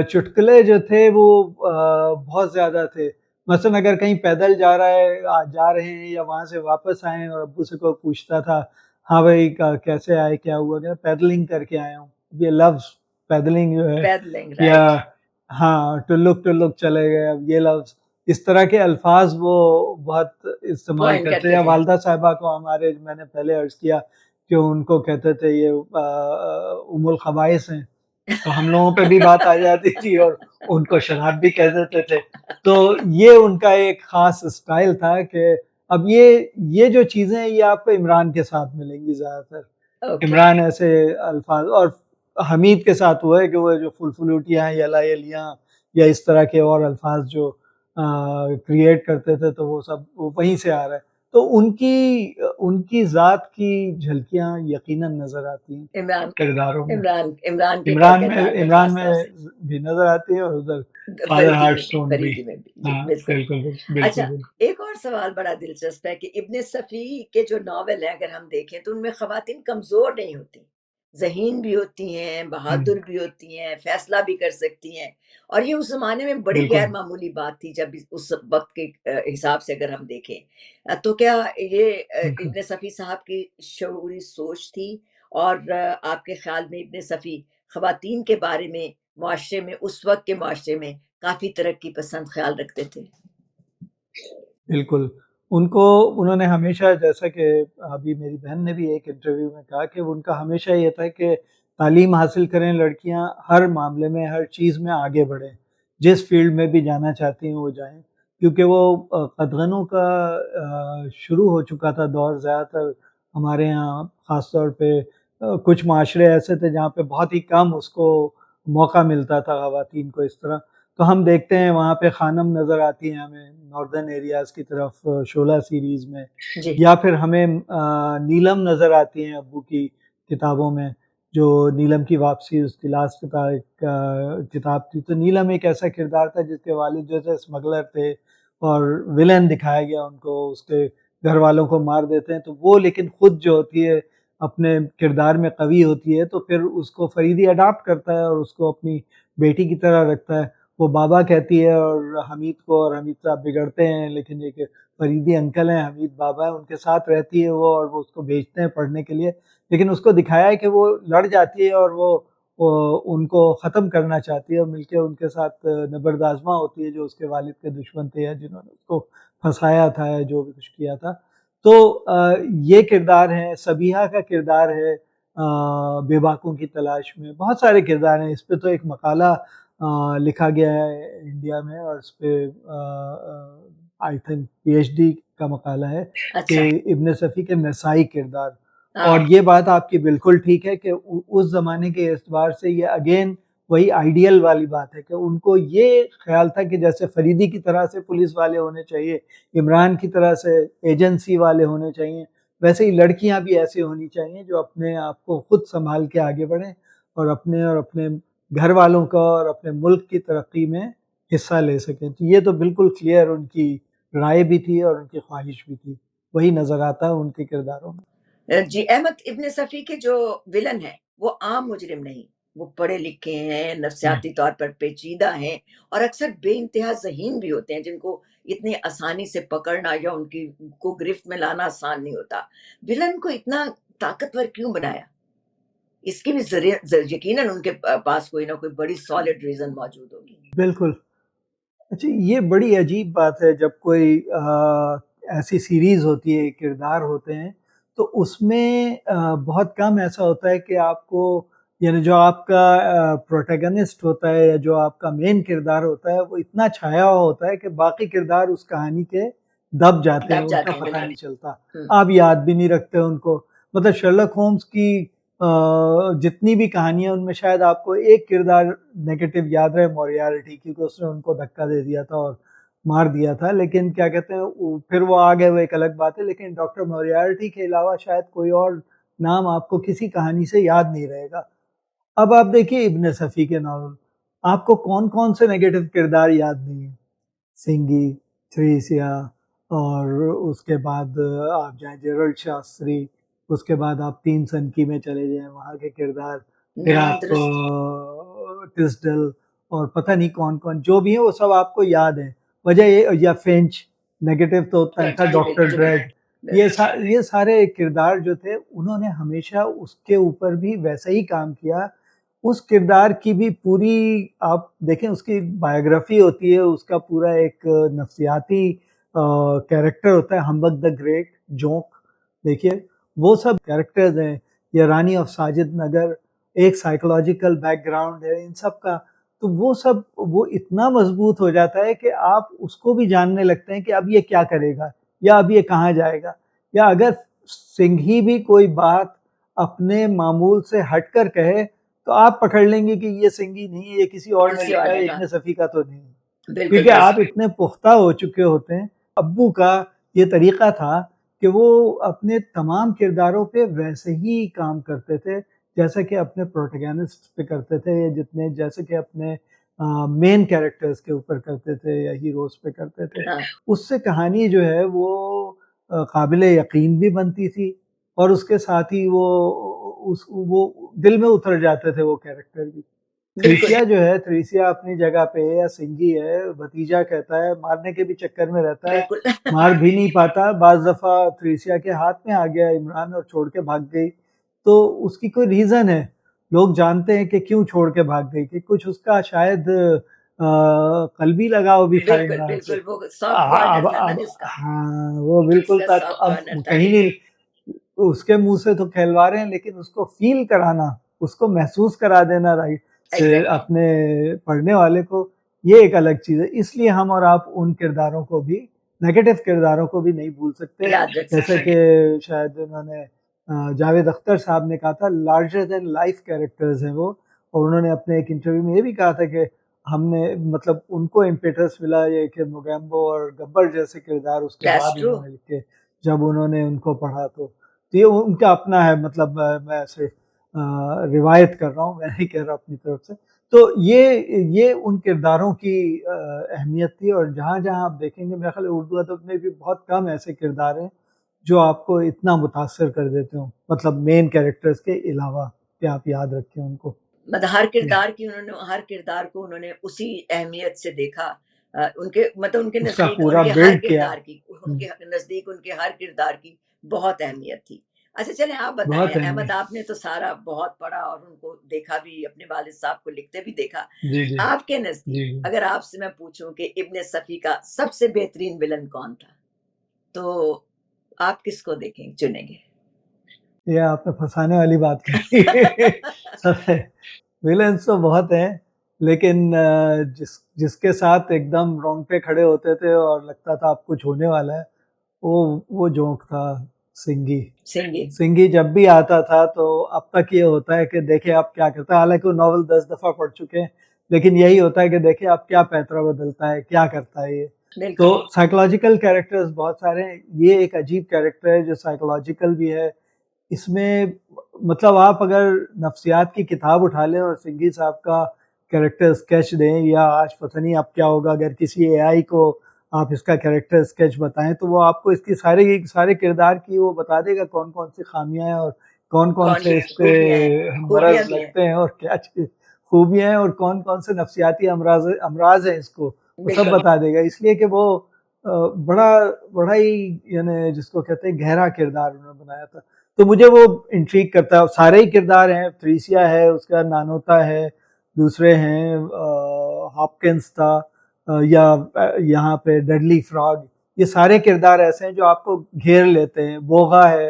چٹکلے جو تھے وہ بہت زیادہ تھے. مثلا اگر کہیں پیدل جا رہے ہیں یا وہاں سے واپس آئے اور ابو سے کوئی پوچھتا تھا ہاں بھائی کیسے آئے، کیا ہوا، کہ پیدلنگ کر کے آیا ہوں. یہ لفظ پیدلنگ جو ہے، پیدلنگ، یا رائٹ. ہاں ٹلک چلے گئے، اب یہ لفظ، اس طرح کے الفاظ وہ بہت استعمال کوائن کرتے کرتے ہیں. تھے. والدہ صاحبہ کو ہمارے، میں نے پہلے عرض کیا کہ ان کو کہتے تھے یہ ام الخبائث ہیں، تو ہم لوگوں پہ بھی بات آ جاتی تھی اور ان کو شراب بھی کہہ دیتے تھے. تو یہ ان کا ایک خاص اسٹائل تھا. کہ اب یہ جو چیزیں یہ آپ کو عمران کے ساتھ ملیں گی زیادہ تر. اوکے. عمران ایسے الفاظ، اور حمید کے ساتھ وہ ہے کہ وہ جو فلفلوٹیاں یا لایلیاں یا اس طرح کے اور الفاظ جو کریٹ کرتے تھے تو وہ سب وہیں سے آ رہا ہے. تو ان کی ذات کی جھلکیاں یقیناً نظر آتی ہیں عمران کرداروں میں. عمران کے کردار میں عمران خاص میں طور سے. بھی نظر آتی ہے، اور ادھر فادر فریدی ہارٹ میں بھی، سٹون بھی. فریدی میں بھی. جی ہاں بالکل. بالکل بالکل اچھا، بالکل. ایک اور سوال بڑا دلچسپ ہے کہ ابن صفی کے جو ناول ہیں اگر ہم دیکھیں تو ان میں خواتین کمزور نہیں ہوتی، ذہین بھی ہوتی ہیں، بہادر بھی ہوتی ہیں، فیصلہ بھی کر سکتی ہیں، اور یہ اس زمانے میں بڑی بالکل غیر معمولی بات تھی جب اس وقت کے حساب سے اگر ہم دیکھیں۔ تو کیا یہ بالکل ابن صفی صاحب کی شعوری سوچ تھی، اور آپ کے خیال میں ابن صفی خواتین کے بارے میں معاشرے میں، اس وقت کے معاشرے میں کافی ترقی پسند خیال رکھتے تھے؟ بالکل انہوں نے ہمیشہ، جیسا کہ ابھی میری بہن نے بھی ایک انٹرویو میں کہا، کہ ان کا ہمیشہ یہ تھا کہ تعلیم حاصل کریں لڑکیاں، ہر معاملے میں ہر چیز میں آگے بڑھیں، جس فیلڈ میں بھی جانا چاہتی ہیں وہ جائیں، کیونکہ وہ قدغنوں کا شروع ہو چکا تھا دور، زیادہ تر ہمارے ہاں خاص طور پہ کچھ معاشرے ایسے تھے جہاں پہ بہت ہی کم اس کو موقع ملتا تھا خواتین کو اس طرح۔ تو ہم دیکھتے ہیں وہاں پہ خانم نظر آتی ہیں ہمیں ناردرن ایریاز کی طرف شعلہ سیریز میں، جی یا پھر ہمیں نیلم نظر آتی ہیں ابو کی کتابوں میں، جو نیلم کی واپسی اس کی لاسٹ کتاب تھی۔ تو نیلم ایک ایسا کردار تھا جس کے والد جو تھے اسمگلر تھے، اور ولن دکھایا گیا ان کو، اس کے گھر والوں کو مار دیتے ہیں، تو وہ لیکن خود جو ہوتی ہے اپنے کردار میں قوی ہوتی ہے، تو پھر اس کو فریدی اڈاپٹ کرتا ہے اور اس کو اپنی بیٹی کی طرح رکھتا ہے۔ وہ بابا کہتی ہے اور حمید کو، اور حمید صاحب بگڑتے ہیں، لیکن یہ کہ فریدی انکل ہیں، حمید بابا ہیں، ان کے ساتھ رہتی ہے وہ، اور وہ اس کو بھیجتے ہیں پڑھنے کے لیے، لیکن اس کو دکھایا ہے کہ وہ لڑ جاتی ہے، اور وہ ان کو ختم کرنا چاہتی ہے، اور مل کے ان کے ساتھ نبردآزما ہوتی ہے جو اس کے والد کے دشمن تھے، یا جنہوں نے اس کو پھنسایا تھا یا جو بھی کچھ کیا تھا۔ تو یہ کردار ہے، سبیحہ کا کردار ہے بے باکوں کی تلاش میں، بہت سارے کردار ہیں۔ اس پہ تو ایک مقالہ لکھا گیا ہے انڈیا میں، اور اس پہ I think P H D کا مقالہ ہے کہ اچھا، ابن صفی کے نسائی کردار۔ ہاں اور یہ بات آپ کی بالکل ٹھیک ہے کہ اس زمانے کے اعتبار سے یہ اگین وہی آئیڈیل والی بات ہے، کہ ان کو یہ خیال تھا کہ جیسے فریدی کی طرح سے پولیس والے ہونے چاہیے، عمران کی طرح سے ایجنسی والے ہونے چاہیے، ویسے ہی لڑکیاں بھی ایسی ہونی چاہیے جو اپنے آپ کو خود سنبھال کے آگے بڑھیں، اور اپنے گھر والوں کا اور اپنے ملک کی ترقی میں حصہ لے سکیں۔ تو یہ تو بالکل کلیئر ان کی رائے بھی تھی اور ان کی خواہش بھی تھی، وہی نظر آتا ہے ان کے کرداروں میں۔ جی، احمد ابن صفی کے جو ولن ہیں وہ عام مجرم نہیں، وہ پڑھے لکھے ہیں، نفسیاتی طور پر پیچیدہ ہیں، اور اکثر بے انتہا ذہین بھی ہوتے ہیں، جن کو اتنی آسانی سے پکڑنا یا ان کی کو گرفت میں لانا آسان نہیں ہوتا۔ ولن کو اتنا طاقتور کیوں بنایا؟ اس کی بھی یقیناً ان کے پاس کوئی نہ کوئی بڑی سالڈ ریزن موجود ہوگی۔ بالکل۔ اچھا، یہ بڑی عجیب بات ہے، جب کوئی ایسی سیریز ہوتی ہے، کردار ہوتے ہیں، تو اس میں بہت کم ایسا ہوتا ہے کہ آپ کو، یعنی جو آپ کا پروٹیگنسٹ ہوتا ہے یا جو آپ کا مین کردار ہوتا ہے، وہ اتنا چھایا ہوا ہوتا ہے کہ باقی کردار اس کہانی کے دب جاتے ہیں، دب ان کا جاتے ہیں پتہ بالکل۔ نہیں چلتا، ہوں، آپ یاد بھی نہیں رکھتے ان کو۔ مطلب شرلک ہومز کی جتنی بھی کہانیاں، ان میں شاید آپ کو ایک کردار نیگیٹو یاد رہے، موریارٹی، کیونکہ اس نے ان کو دھکا دے دیا تھا اور مار دیا تھا، لیکن کیا کہتے ہیں پھر وہ آ گئے، وہ ایک الگ بات ہے، لیکن ڈاکٹر موریارٹی کے علاوہ شاید کوئی اور نام آپ کو کسی کہانی سے یاد نہیں رہے گا۔ اب آپ دیکھیے ابن صفی کے ناول، آپ کو کون کون سے نیگیٹو کردار یاد نہیں ہیں؟ سنگی، تھریسیا، اور اس کے بعد آپ جائیں جیرلڈ شاستری، اس کے بعد آپ تین سنکی میں چلے جائیں، وہاں کے کردار، پھر نام آپ درست۔ ٹسڈل، اور پتہ نہیں کون کون جو بھی ہیں، وہ سب آپ کو یاد ہیں۔ وجہ یہ، یا فینچ نیگیٹو تو تھا جی ڈاکٹر بالکل ڈریڈ، بالکل۔ یہ سارے کردار جو تھے، انہوں نے ہمیشہ اس کے اوپر بھی ویسا ہی کام کیا۔ اس کردار کی بھی پوری آپ دیکھیں، اس کی بایوگرافی ہوتی ہے، اس کا پورا ایک نفسیاتی کیریکٹر ہوتا ہے، ہمبک دا گریٹ، جونک، دیکھیے وہ سب کیریکٹرز ہیں، یا رانی آف ساجد نگر، ایک سائیکولوجیکل بیک گراؤنڈ ہے ان سب کا۔ تو وہ سب، وہ اتنا مضبوط ہو جاتا ہے کہ آپ اس کو بھی جاننے لگتے ہیں کہ اب یہ کیا کرے گا، یا اب یہ کہاں جائے گا، یا اگر سنگھی بھی کوئی بات اپنے معمول سے ہٹ کر کہے تو آپ پکڑ لیں گے کہ یہ سنگھی نہیں ہے، یہ کسی اور نے کسی لکھا اور ہے، نے ابن کہا، صفی کا تو نہیں ہے، بالکل کیونکہ آپ درست۔ اتنے پختہ ہو چکے ہوتے ہیں۔ ابو کا یہ طریقہ تھا کہ وہ اپنے تمام کرداروں پہ ویسے ہی کام کرتے تھے جیسے کہ اپنے پروٹیگنسٹ پہ کرتے تھے، یا جیسے کہ اپنے مین کیریکٹرز کے اوپر کرتے تھے یا ہیروز پہ کرتے تھے۔ ہاں اس سے کہانی جو ہے وہ قابل یقین بھی بنتی تھی، اور اس کے ساتھ ہی وہ وہ دل میں اتر جاتے تھے وہ کیریکٹر بھی. تھریسیا جو ہے، تھریسیا اپنی جگہ پہ ہے، یا سنگی ہے، بھتیجا کہتا ہے، مارنے کے بھی چکر میں رہتا ہے، بالکل مار بھی نہیں پاتا. بعض دفعہ تھریسیا کے ہاتھ میں آ گیا عمران اور چھوڑ کے بھاگ گئی، تو اس کی کوئی ریزن ہے. لوگ جانتے ہیں کہ کیوں چھوڑ کے بھاگ گئی، کہ کچھ اس کا شاید قلبی لگاؤ بھی تھا بالکل عمران سے. بالکل وہ سافٹ کارنر تھا نا جس کا، ہاں وہ جس بالکل کا تھا. تو سافٹ اب کارنر تھا. کہیں نہیں، اس کے منہ سے تو کھلوا رہے ہیں، لیکن اس کو فیل کرانا، اس کو محسوس کرا دینا رائٹ سے ایگزیکٹلی اپنے پڑھنے والے کو، یہ ایک الگ چیز ہے. اس لیے ہم اور آپ ان کرداروں کو بھی، نیگیٹو کرداروں کو بھی نہیں بھول سکتے. یاد رکھ جیسے سکتے کہ شاید انہوں نے جاوید اختر صاحب نے کہا تھا لارجر دین لائف کیریکٹرز ہیں وہ، اور انہوں نے اپنے ایک انٹرویو میں یہ بھی کہا تھا کہ ہم نے مطلب ان کو امپیٹس ملا یہ کہ موگیمبو اور گبر جیسے کردار اس کے دیٹس بعد ٹرو. انہوں نے لکھے جب انہوں نے ان کو پڑھا. تو یہ ان کا اپنا ہے، مطلب میں صرف روایت کر رہا ہوں، میں نہیں کہہ رہا اپنی طرف سے. تو یہ ان کرداروں کی اہمیت تھی. اور جہاں جہاں آپ دیکھیں گے، میرے خیال ہے اردو ادب میں بھی بہت کم ایسے کردار ہیں جو آپ کو اتنا متاثر کر دیتے ہوں، مطلب مین کیریکٹرز کے علاوہ، کہ آپ یاد رکھیں ان کو. مطلب ہر کردار کی انہوں نے، ہر کردار کو انہوں نے اسی اہمیت سے دیکھا. ان کے مطلب ان کے اس کا نزدیک ان پورا کے ہر بلڈ کیا. کردار کی، ان کے نزدیک ان کے ہر کردار کی بہت اہمیت تھی. اچھا چلیں آپ بتائیں بہت احمد، اہمیت. آپ نے تو سارا بہت پڑھا اور ان کو دیکھا بھی، اپنے والد صاحب کو لکھتے بھی دیکھا. جی جی آپ کے جی نزدیک جی. اگر آپ سے میں پوچھوں کہ ابن صفی کا سب سے بہترین ولن کون تھا، تو آپ کس کو دیکھیں چنیں گے؟ یہ آپ نے پھنسانے والی بات کہی. سب ویلنس تو بہت ہیں، لیکن جس کے ساتھ ایک دم رونگٹے کھڑے ہوتے تھے اور لگتا تھا اب کچھ ہونے والا ہے، وہ جونک تھا سنگی. سنگی. سنگی جب بھی آتا تھا تو اب تک یہ ہوتا ہے کہ دیکھیں اب کیا کرتا ہے. حالانکہ وہ ناول 10 دفعہ پڑھ چکے ہیں، لیکن یہی ہوتا ہے کہ دیکھیں اب کیا پیترا بدلتا ہے، کیا کرتا ہے یہ. تو بالکل سائیکولوجیکل کیریکٹرز بہت سارے ہیں. یہ ایک عجیب کیریکٹر ہے جو سائیکولوجیکل بھی ہے. اس میں مطلب آپ اگر نفسیات کی کتاب اٹھا لیں اور سنگھی صاحب کا کیریکٹر اسکیچ دیں، یا آج پتہ نہیں اب کیا ہوگا اگر کسی اے آئی کو آپ اس کا کیریکٹر اسکیچ بتائیں، تو وہ آپ کو اس کی سارے کردار کی وہ بتا دے گا، کون کون سی خامیاں ہیں اور کون کون کون سے اس پہ خوبیاں ہیں، خوبیاں مرض بھی ہیں. لگتے ہیں، اور کیا چیز خوبیاں ہیں، اور کون کون سے نفسیاتی امراض ہیں اس کو، وہ سب بالکل بتا دے گا. اس لیے کہ وہ بڑا ہی یعنی جس کو کہتے ہیں گہرا کردار انہوں نے بنایا تھا. تو مجھے وہ انٹریگ کرتا ہے. سارے ہی کردار ہیں، تھریسیا ہے، اس کا نانوتا ہے، دوسرے ہیں ہاپکنس تھا، یا یہاں پہ ڈیڈلی فراگ. یہ سارے کردار ایسے ہیں جو آپ کو گھیر لیتے ہیں. بوغا ہے.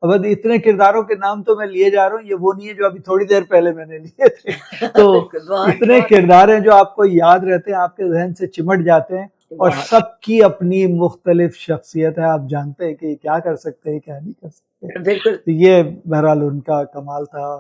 اب اتنے کرداروں کے نام تو میں لیے جا رہا ہوں، یہ وہ نہیں ہے جو ابھی تھوڑی دیر پہلے میں نے لیے تھے. تو بالکل بہت اتنے کردار ہیں جو آپ کو یاد رہتے ہیں، آپ کے ذہن سے چمٹ جاتے ہیں، اور بہت سب کی اپنی مختلف شخصیت ہے. آپ جانتے ہیں کہ کیا کر سکتے ہیں، کیا نہیں کر سکتے. بالکل. تو یہ بہرحال ان کا کمال تھا،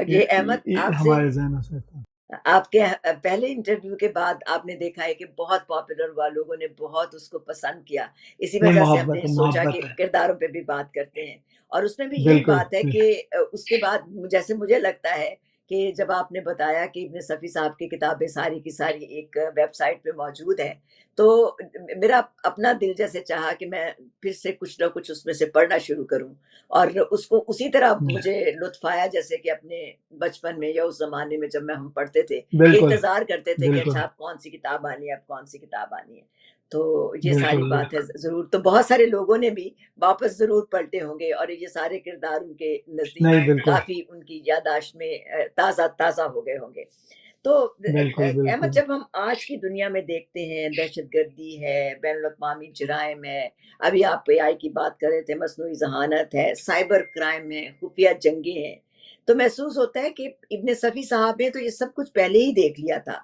یہ احمد آپ سے، ہمارے ذہنوں سے تھا. آپ کے پہلے انٹرویو کے بعد آپ نے دیکھا ہے کہ بہت پاپولر ہوا، لوگوں نے بہت اس کو پسند کیا. اسی نہیں، وجہ سے ہم محبت نے ہے، سوچا کہ محبت ہے. کرداروں پہ بھی بات کرتے ہیں. اور اس میں بھی یہی بالکل بات ہے کہ اس کے بعد جیسے مجھے لگتا ہے کہ جب آپ نے بتایا کہ ابن صفی صاحب کی کتابیں ساری کی ساری ایک ویب سائٹ پہ موجود ہیں، تو میرا اپنا دل جیسے چاہا کہ میں پھر سے کچھ نہ کچھ اس میں سے پڑھنا شروع کروں، اور اس کو اسی طرح مجھے لطف آیا جیسے کہ اپنے بچپن میں یا اس زمانے میں جب میں ہم پڑھتے تھے کہ بالکل انتظار کرتے تھے کہ بالکل اچھا اب کون سی کتاب آنی ہے، اب کون سی کتاب آنی ہے. تو یہ ساری بالکل بات ہے ضرور. تو بہت سارے لوگوں نے بھی واپس ضرور پلٹے ہوں گے، اور یہ سارے کردار ان کے نزدیک نہیں، بالکل کافی ان کی یاداشت میں تازہ تازہ ہو گئے ہوں گے. تو بالکل احمد، بالکل. جب ہم آج کی دنیا میں دیکھتے ہیں، دہشت گردی ہے، بین الاقوامی جرائم ہے، ابھی آپ اے آئی کی بات کر رہے تھے، مصنوعی ذہانت ہے، سائبر کرائم ہے، خفیہ جنگیں ہیں، تو محسوس ہوتا ہے کہ ابن صفی صاحب نے تو یہ سب کچھ پہلے ہی دیکھ لیا تھا.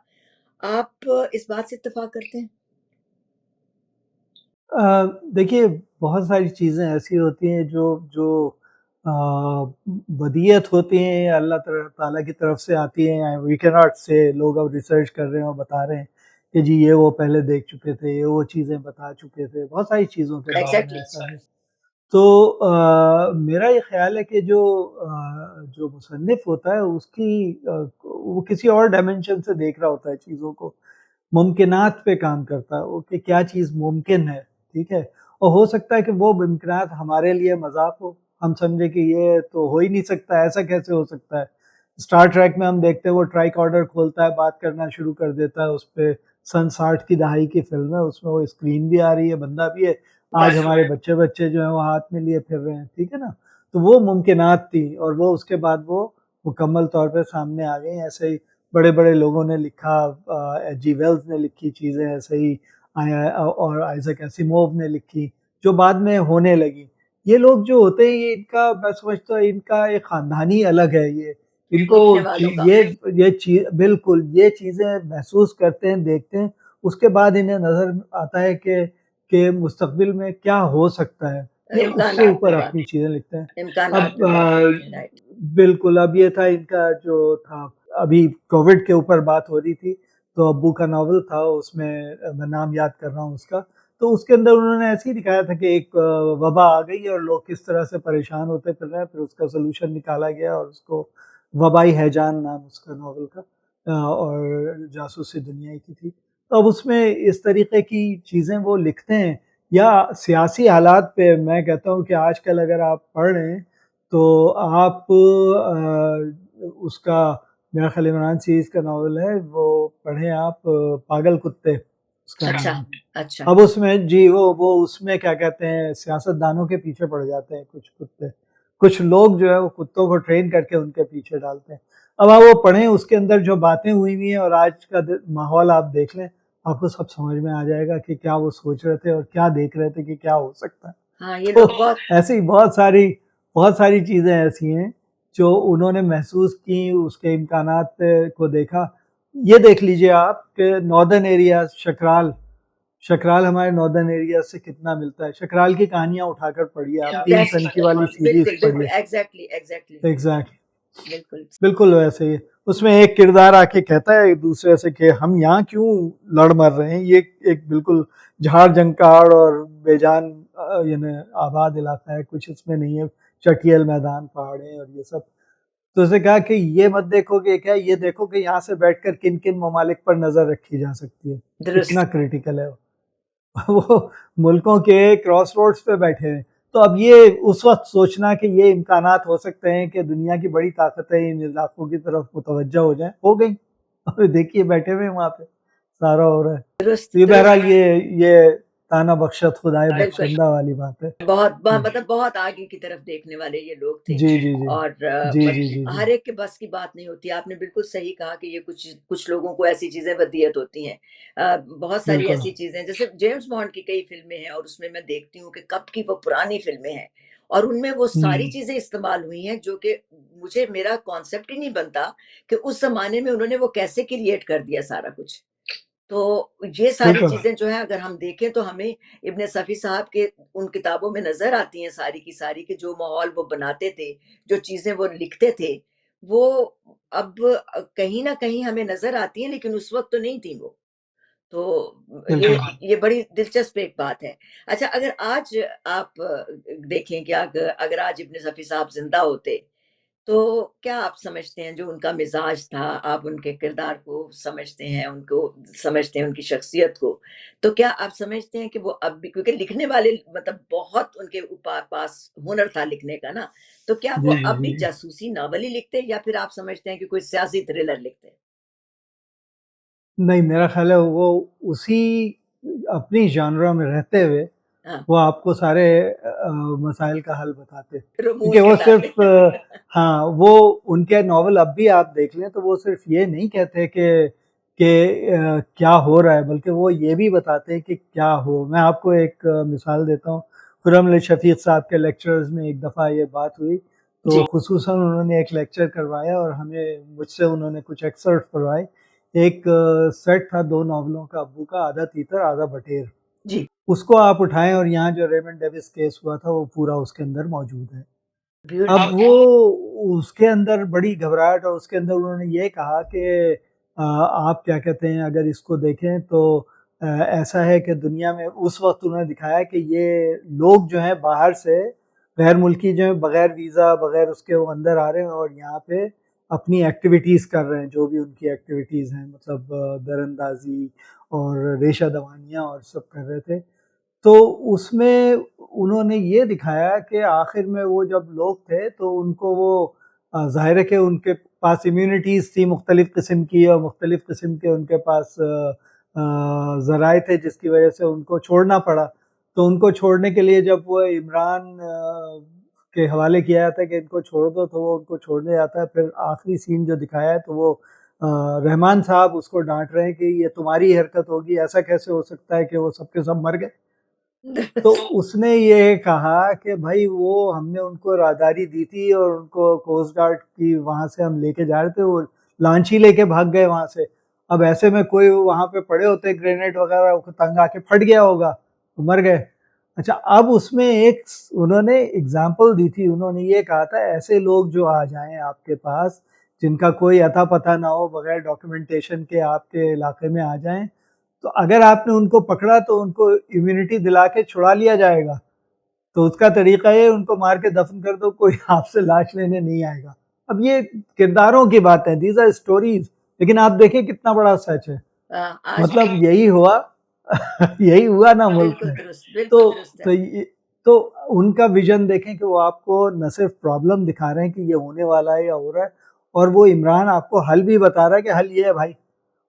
آپ اس بات سے اتفاق کرتے ہیں؟ دیکھیے، بہت ساری چیزیں ایسی ہوتی ہیں جو ودیت ہوتی ہیں، اللہ تعالیٰ کی طرف سے آتی ہیں. وی کین ناٹ سے لوگ اب ریسرچ کر رہے ہیں اور بتا رہے ہیں کہ جی یہ وہ پہلے دیکھ چکے تھے، یہ وہ چیزیں بتا چکے تھے. بہت ساری چیزوں کے بارے میں ایگزیکٹلی. ایسا ہے. تو میرا یہ خیال ہے کہ جو مصنف ہوتا ہے اس کی وہ کسی اور ڈائمینشن سے دیکھ رہا ہوتا ہے چیزوں کو، ممکنات پہ کام کرتا ہے وہ کہ کیا چیز ممکن ہے. ٹھیک ہے، اور ہو سکتا ہے کہ وہ ممکنات ہمارے لیے مذاق ہو، ہم سمجھے کہ یہ تو ہو ہی نہیں سکتا، ایسا کیسے ہو سکتا ہے. اسٹار ٹریک میں ہم دیکھتے ہیں وہ ٹرائک آرڈر کھولتا ہے، بات کرنا شروع کر دیتا ہے اس پہ. سن 60 کی دہائی کی فلم ہے، اس میں وہ اسکرین بھی آ رہی ہے، بندہ بھی ہے. آج ہمارے بچے جو ہیں وہ ہاتھ میں لیے پھر رہے ہیں، ٹھیک ہے نا. تو وہ ممکنات تھی، اور وہ اس کے بعد وہ مکمل طور پہ سامنے آ گئی. ایسے ہی بڑے بڑے لوگوں نے لکھا، ایچ جی ویلز نے لکھی چیزیں ایسے ہی، اور آئزیک ایسیموو نے لکھی جو بعد میں ہونے لگی. یہ لوگ جو ہوتے ہیں یہ ان کا، میں سمجھتا ہوں ان کا ایک خاندانی الگ ہے. یہ ان کو لکھنے والوں کا. یہ چیز بالکل، یہ چیزیں محسوس کرتے ہیں، دیکھتے ہیں، اس کے بعد انہیں نظر آتا ہے کہ مستقبل میں کیا ہو سکتا ہے، یہ اس کے امکانات اوپر پہ اپنی بات، چیزیں لکھتے ہیں. امکانات اب پہ بات کرتے ہیں. رائٹ. بالکل، اب یہ تھا ان کا جو تھا، ابھی کووڈ کے اوپر بات ہو رہی تھی تو ابو کا ناول تھا، اس میں میں نام یاد کر رہا ہوں اس کا، تو اس کے اندر انہوں نے ایسے ہی دکھایا تھا کہ ایک وبا آ گئی اور لوگ کس طرح سے پریشان ہوتے پھر رہے ہیں، پھر اس کا سلوشن نکالا گیا اور اس کو وبائی ہیجان نام اس کا ناول کا، اور جاسوسی دنیا کی تھی. تو اب اس میں اس طریقے کی چیزیں وہ لکھتے ہیں، یا سیاسی حالات پہ. میں کہتا ہوں کہ آج کل اگر آپ پڑھ رہے ہیں تو آپ اس کا، میرا خیال عمران سیریز کا ناول ہے، وہ پڑھیں آپ، پاگل کتے اس کا اچھا نام ہے. اچھا. اب اس میں جی وہ اس میں کیا کہتے ہیں، سیاست دانوں کے پیچھے پڑ جاتے ہیں کچھ کتے، کچھ لوگ جو ہے وہ کتوں کو ٹرین کر کے ان کے پیچھے ڈالتے ہیں. اب آپ وہ پڑھیں، اس کے اندر جو باتیں ہوئی ہوئی ہیں اور آج کا ماحول آپ دیکھ لیں، آپ کو سب سمجھ میں آ جائے گا کہ کیا وہ سوچ رہے تھے اور کیا دیکھ رہے تھے کہ کیا ہو سکتا ہے. ہاں یہ تو لوگ بہت. ایسی بہت ساری چیزیں ایسی ہیں جو انہوں نے محسوس کی، اس کے امکانات کو دیکھا. یہ دیکھ لیجئے آپ کہ ناردرن ایریا، شکرال ہمارے ناردرن ایریا سے کتنا ملتا ہے. شکرال کی کہانیاں اٹھا کر پڑھیے آپ، 3 سن کی والی سیریز بالکل بالکل پڑھیے. ایگزیکٹلی ایگزیکٹلی، بالکل. بالکل ویسے ہی. اس میں ایک کردار آ کے کہتا ہے ایک دوسرے سے کہ ہم یہاں کیوں لڑ مر رہے ہیں، یہ ایک بالکل جھاڑ جنکاڑ اور بے جان یعنی آباد علاقہ ہے، کچھ اس میں نہیں ہے، چٹیل میدان، پہاڑیں اور یہ سب. تو اسے کہا کہ یہ مت دیکھو کہ کیا، یہ دیکھو کہ یہاں سے بیٹھ کر کن کن ممالک پر نظر رکھی جا سکتی ہے، اتنا درست. کریٹیکل ہے وہ ملکوں کے کراس روڈز پہ بیٹھے ہیں. تو اب یہ اس وقت سوچنا کہ یہ امکانات ہو سکتے ہیں کہ دنیا کی بڑی طاقتیں ان علاقوں کی طرف متوجہ ہو جائیں، ہو گئی. اور دیکھیے بیٹھے ہوئے وہاں پہ سارا ہو رہا ہے. درست تو یہ بہرحال یہ تانا بخشت خدائے بالکل. بخشندہ والی بات ہے. بہت مطلب بہت آگے کی طرف دیکھنے والے یہ لوگ تھے. جی جی جی اور جی جی جی ہر ایک کے بس کی بات نہیں ہوتی. آپ نے بالکل صحیح کہا کہ یہ کچھ لوگوں کو ایسی چیزیں ودیت ہوتی ہیں. بہت ساری بالکل ایسی چیزیں جیسے جیمز بانڈ کی کئی فلمیں ہیں، اور اس میں دیکھتی ہوں کہ کب کی وہ پرانی فلمیں ہیں، اور ان میں وہ ساری چیزیں استعمال ہوئی ہیں جو کہ مجھے، میرا کانسیپٹ ہی نہیں بنتا کہ اس زمانے میں انہوں نے وہ کیسے کریٹ کر دیا سارا کچھ. تو یہ ساری بالکل چیزیں جو ہے اگر ہم دیکھیں تو ہمیں ابن صفی صاحب کے ان کتابوں میں نظر آتی ہیں ساری کی ساری، کہ جو ماحول وہ بناتے تھے، جو چیزیں وہ لکھتے تھے، وہ اب کہیں نہ کہیں ہمیں نظر آتی ہیں، لیکن اس وقت تو نہیں تھی وہ. تو بالکل. یہ بڑی دلچسپ ایک بات ہے. اچھا، اگر آج آپ دیکھیں کہ اگر آج ابن صفی صاحب زندہ ہوتے تو کیا آپ سمجھتے ہیں جو ان کا مزاج تھا، آپ ان کے کردار کو سمجھتے ہیں، ان کو سمجھتے ہیں، ان کی شخصیت کو، تو کیا آپ سمجھتے ہیں کہ وہ اب بھی، کیونکہ لکھنے والے مطلب بہت ان کے پاس ہنر تھا لکھنے کا نا، تو کیا وہ جی جی اب بھی جی جاسوسی ناول ہی لکھتے، یا پھر آپ سمجھتے ہیں کہ کوئی سیاسی تھرلر لکھتے؟ نہیں، میرا خیال ہے وہ اسی اپنی جانرا میں رہتے ہوئے ہاں، وہ آپ کو سارے مسائل کا حل بتاتے، کیونکہ رموز وہ بتاتے. صرف ہاں، وہ ان کے ناول اب بھی آپ دیکھ لیں تو وہ صرف یہ نہیں کہتے کہ کیا ہو رہا ہے، بلکہ وہ یہ بھی بتاتے ہیں کہ کیا ہو. میں آپ کو ایک مثال دیتا ہوں. خرم علی شفیق صاحب کے لیکچرز میں ایک دفعہ یہ بات ہوئی، جی تو خصوصاً انہوں نے ایک لیکچر کروایا اور مجھ سے انہوں نے کچھ ایکسرٹ پڑھوائے. ایک سیٹ تھا 2 ناولوں کا ابو کا، آدھا تیتر آدھا بٹیر. جی. اس کو آپ اٹھائیں اور یہاں جو ریمنڈ ڈیوس کیس ہوا تھا وہ پورا اس کے اندر موجود ہے. اب بیوٹیفل. وہ اس کے اندر بڑی گھبراہٹ، اور اس کے اندر انہوں نے یہ کہا کہ آپ کیا کہتے ہیں، اگر اس کو دیکھیں تو ایسا ہے کہ دنیا میں اس وقت انہوں نے دکھایا کہ یہ لوگ جو ہیں باہر سے، غیر ملکی جو ہیں، بغیر ویزا بغیر اس کے وہ اندر آ رہے ہیں اور یہاں پہ اپنی ایکٹیویٹیز کر رہے ہیں، جو بھی ان کی ایکٹیویٹیز ہیں، مطلب در اندازی اور ریشہ دوانیاں اور سب کر رہے تھے. تو اس میں انہوں نے یہ دکھایا کہ آخر میں وہ جب لوگ تھے تو ان کو وہ ظاہر ہے کہ ان کے پاس امیونٹیز تھی مختلف قسم کی، اور مختلف قسم کے ان کے پاس ذرائع تھے جس کی وجہ سے ان کو چھوڑنا پڑا. تو ان کو چھوڑنے کے لیے جب وہ عمران کے حوالے کیا جاتا ہے کہ ان کو چھوڑ دو، تو وہ ان کو چھوڑنے جاتا ہے. پھر آخری سین جو دکھایا ہے تو وہ رحمان صاحب اس کو ڈانٹ رہے ہیں کہ یہ تمہاری حرکت ہوگی، ایسا کیسے ہو سکتا ہے کہ وہ سب کے سب مر گئے. تو اس نے یہ کہا کہ بھائی وہ ہم نے ان کو راہداری دی تھی اور ان کو کوسٹ گارڈ کی وہاں سے ہم لے کے جا رہے تھے، وہ لانچ ہی لے کے بھاگ گئے وہاں سے. اب ایسے میں کوئی وہاں پہ پڑے ہوتے گرینیڈ وغیرہ، تنگ آ کے پھٹ گیا ہوگا تو مر گئے. اچھا، اب اس میں ایک انہوں نے اگزامپل دی تھی. انہوں نے یہ کہا تھا ایسے لوگ جو آ جائیں آپ کے پاس جن کا کوئی اتا پتہ نہ ہو، بغیر ڈاکیومنٹیشن کے آپ کے علاقے میں آ جائیں، تو اگر آپ نے ان کو پکڑا تو ان کو امیونٹی دلا کے چھڑا لیا جائے گا. تو اس کا طریقہ یہ ان کو مار کے دفن کر دو، کوئی آپ سے لاش لینے نہیں آئے گا. اب یہ کرداروں کی باتیں، دیز آر اسٹوریز، لیکن آپ دیکھیں کتنا بڑا سچ ہے. مطلب یہی ہوا یہی ہوا نا ملک میں. تو ان کا ویژن دیکھیں کہ وہ آپ کو نہ صرف پرابلم دکھا رہے ہیں کہ یہ ہونے والا ہے یا ہو رہا ہے، اور وہ عمران آپ کو حل بھی بتا رہا ہے کہ حل یہ ہے بھائی.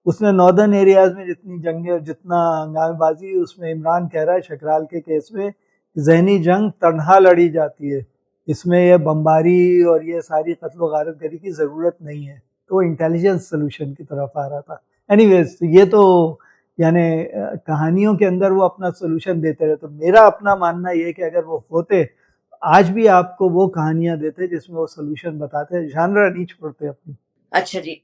اس نے ناردرن ایریاز میں جتنی جنگیں اور جتنا ہنگامے بازی، اس میں عمران کہہ رہا ہے شکرال کے کیس میں ذہنی جنگ تنہا لڑی جاتی ہے، اس میں یہ بمباری اور یہ ساری قتل و غارت گری کی ضرورت نہیں ہے. تو وہ انٹیلیجنس سولوشن کی طرف آ رہا تھا. اینی ویز یہ تو یعنی کہانیوں کے اندر وہ اپنا سولوشن دیتے رہے. تو میرا اپنا ماننا یہ کہ اگر وہ ہوتے آج بھی آپ کو وہ کہانیاں دیتے جس میں وہ سولوشن بتاتے، جانرا نہیں چھوڑتے اپنی. اچھا جی،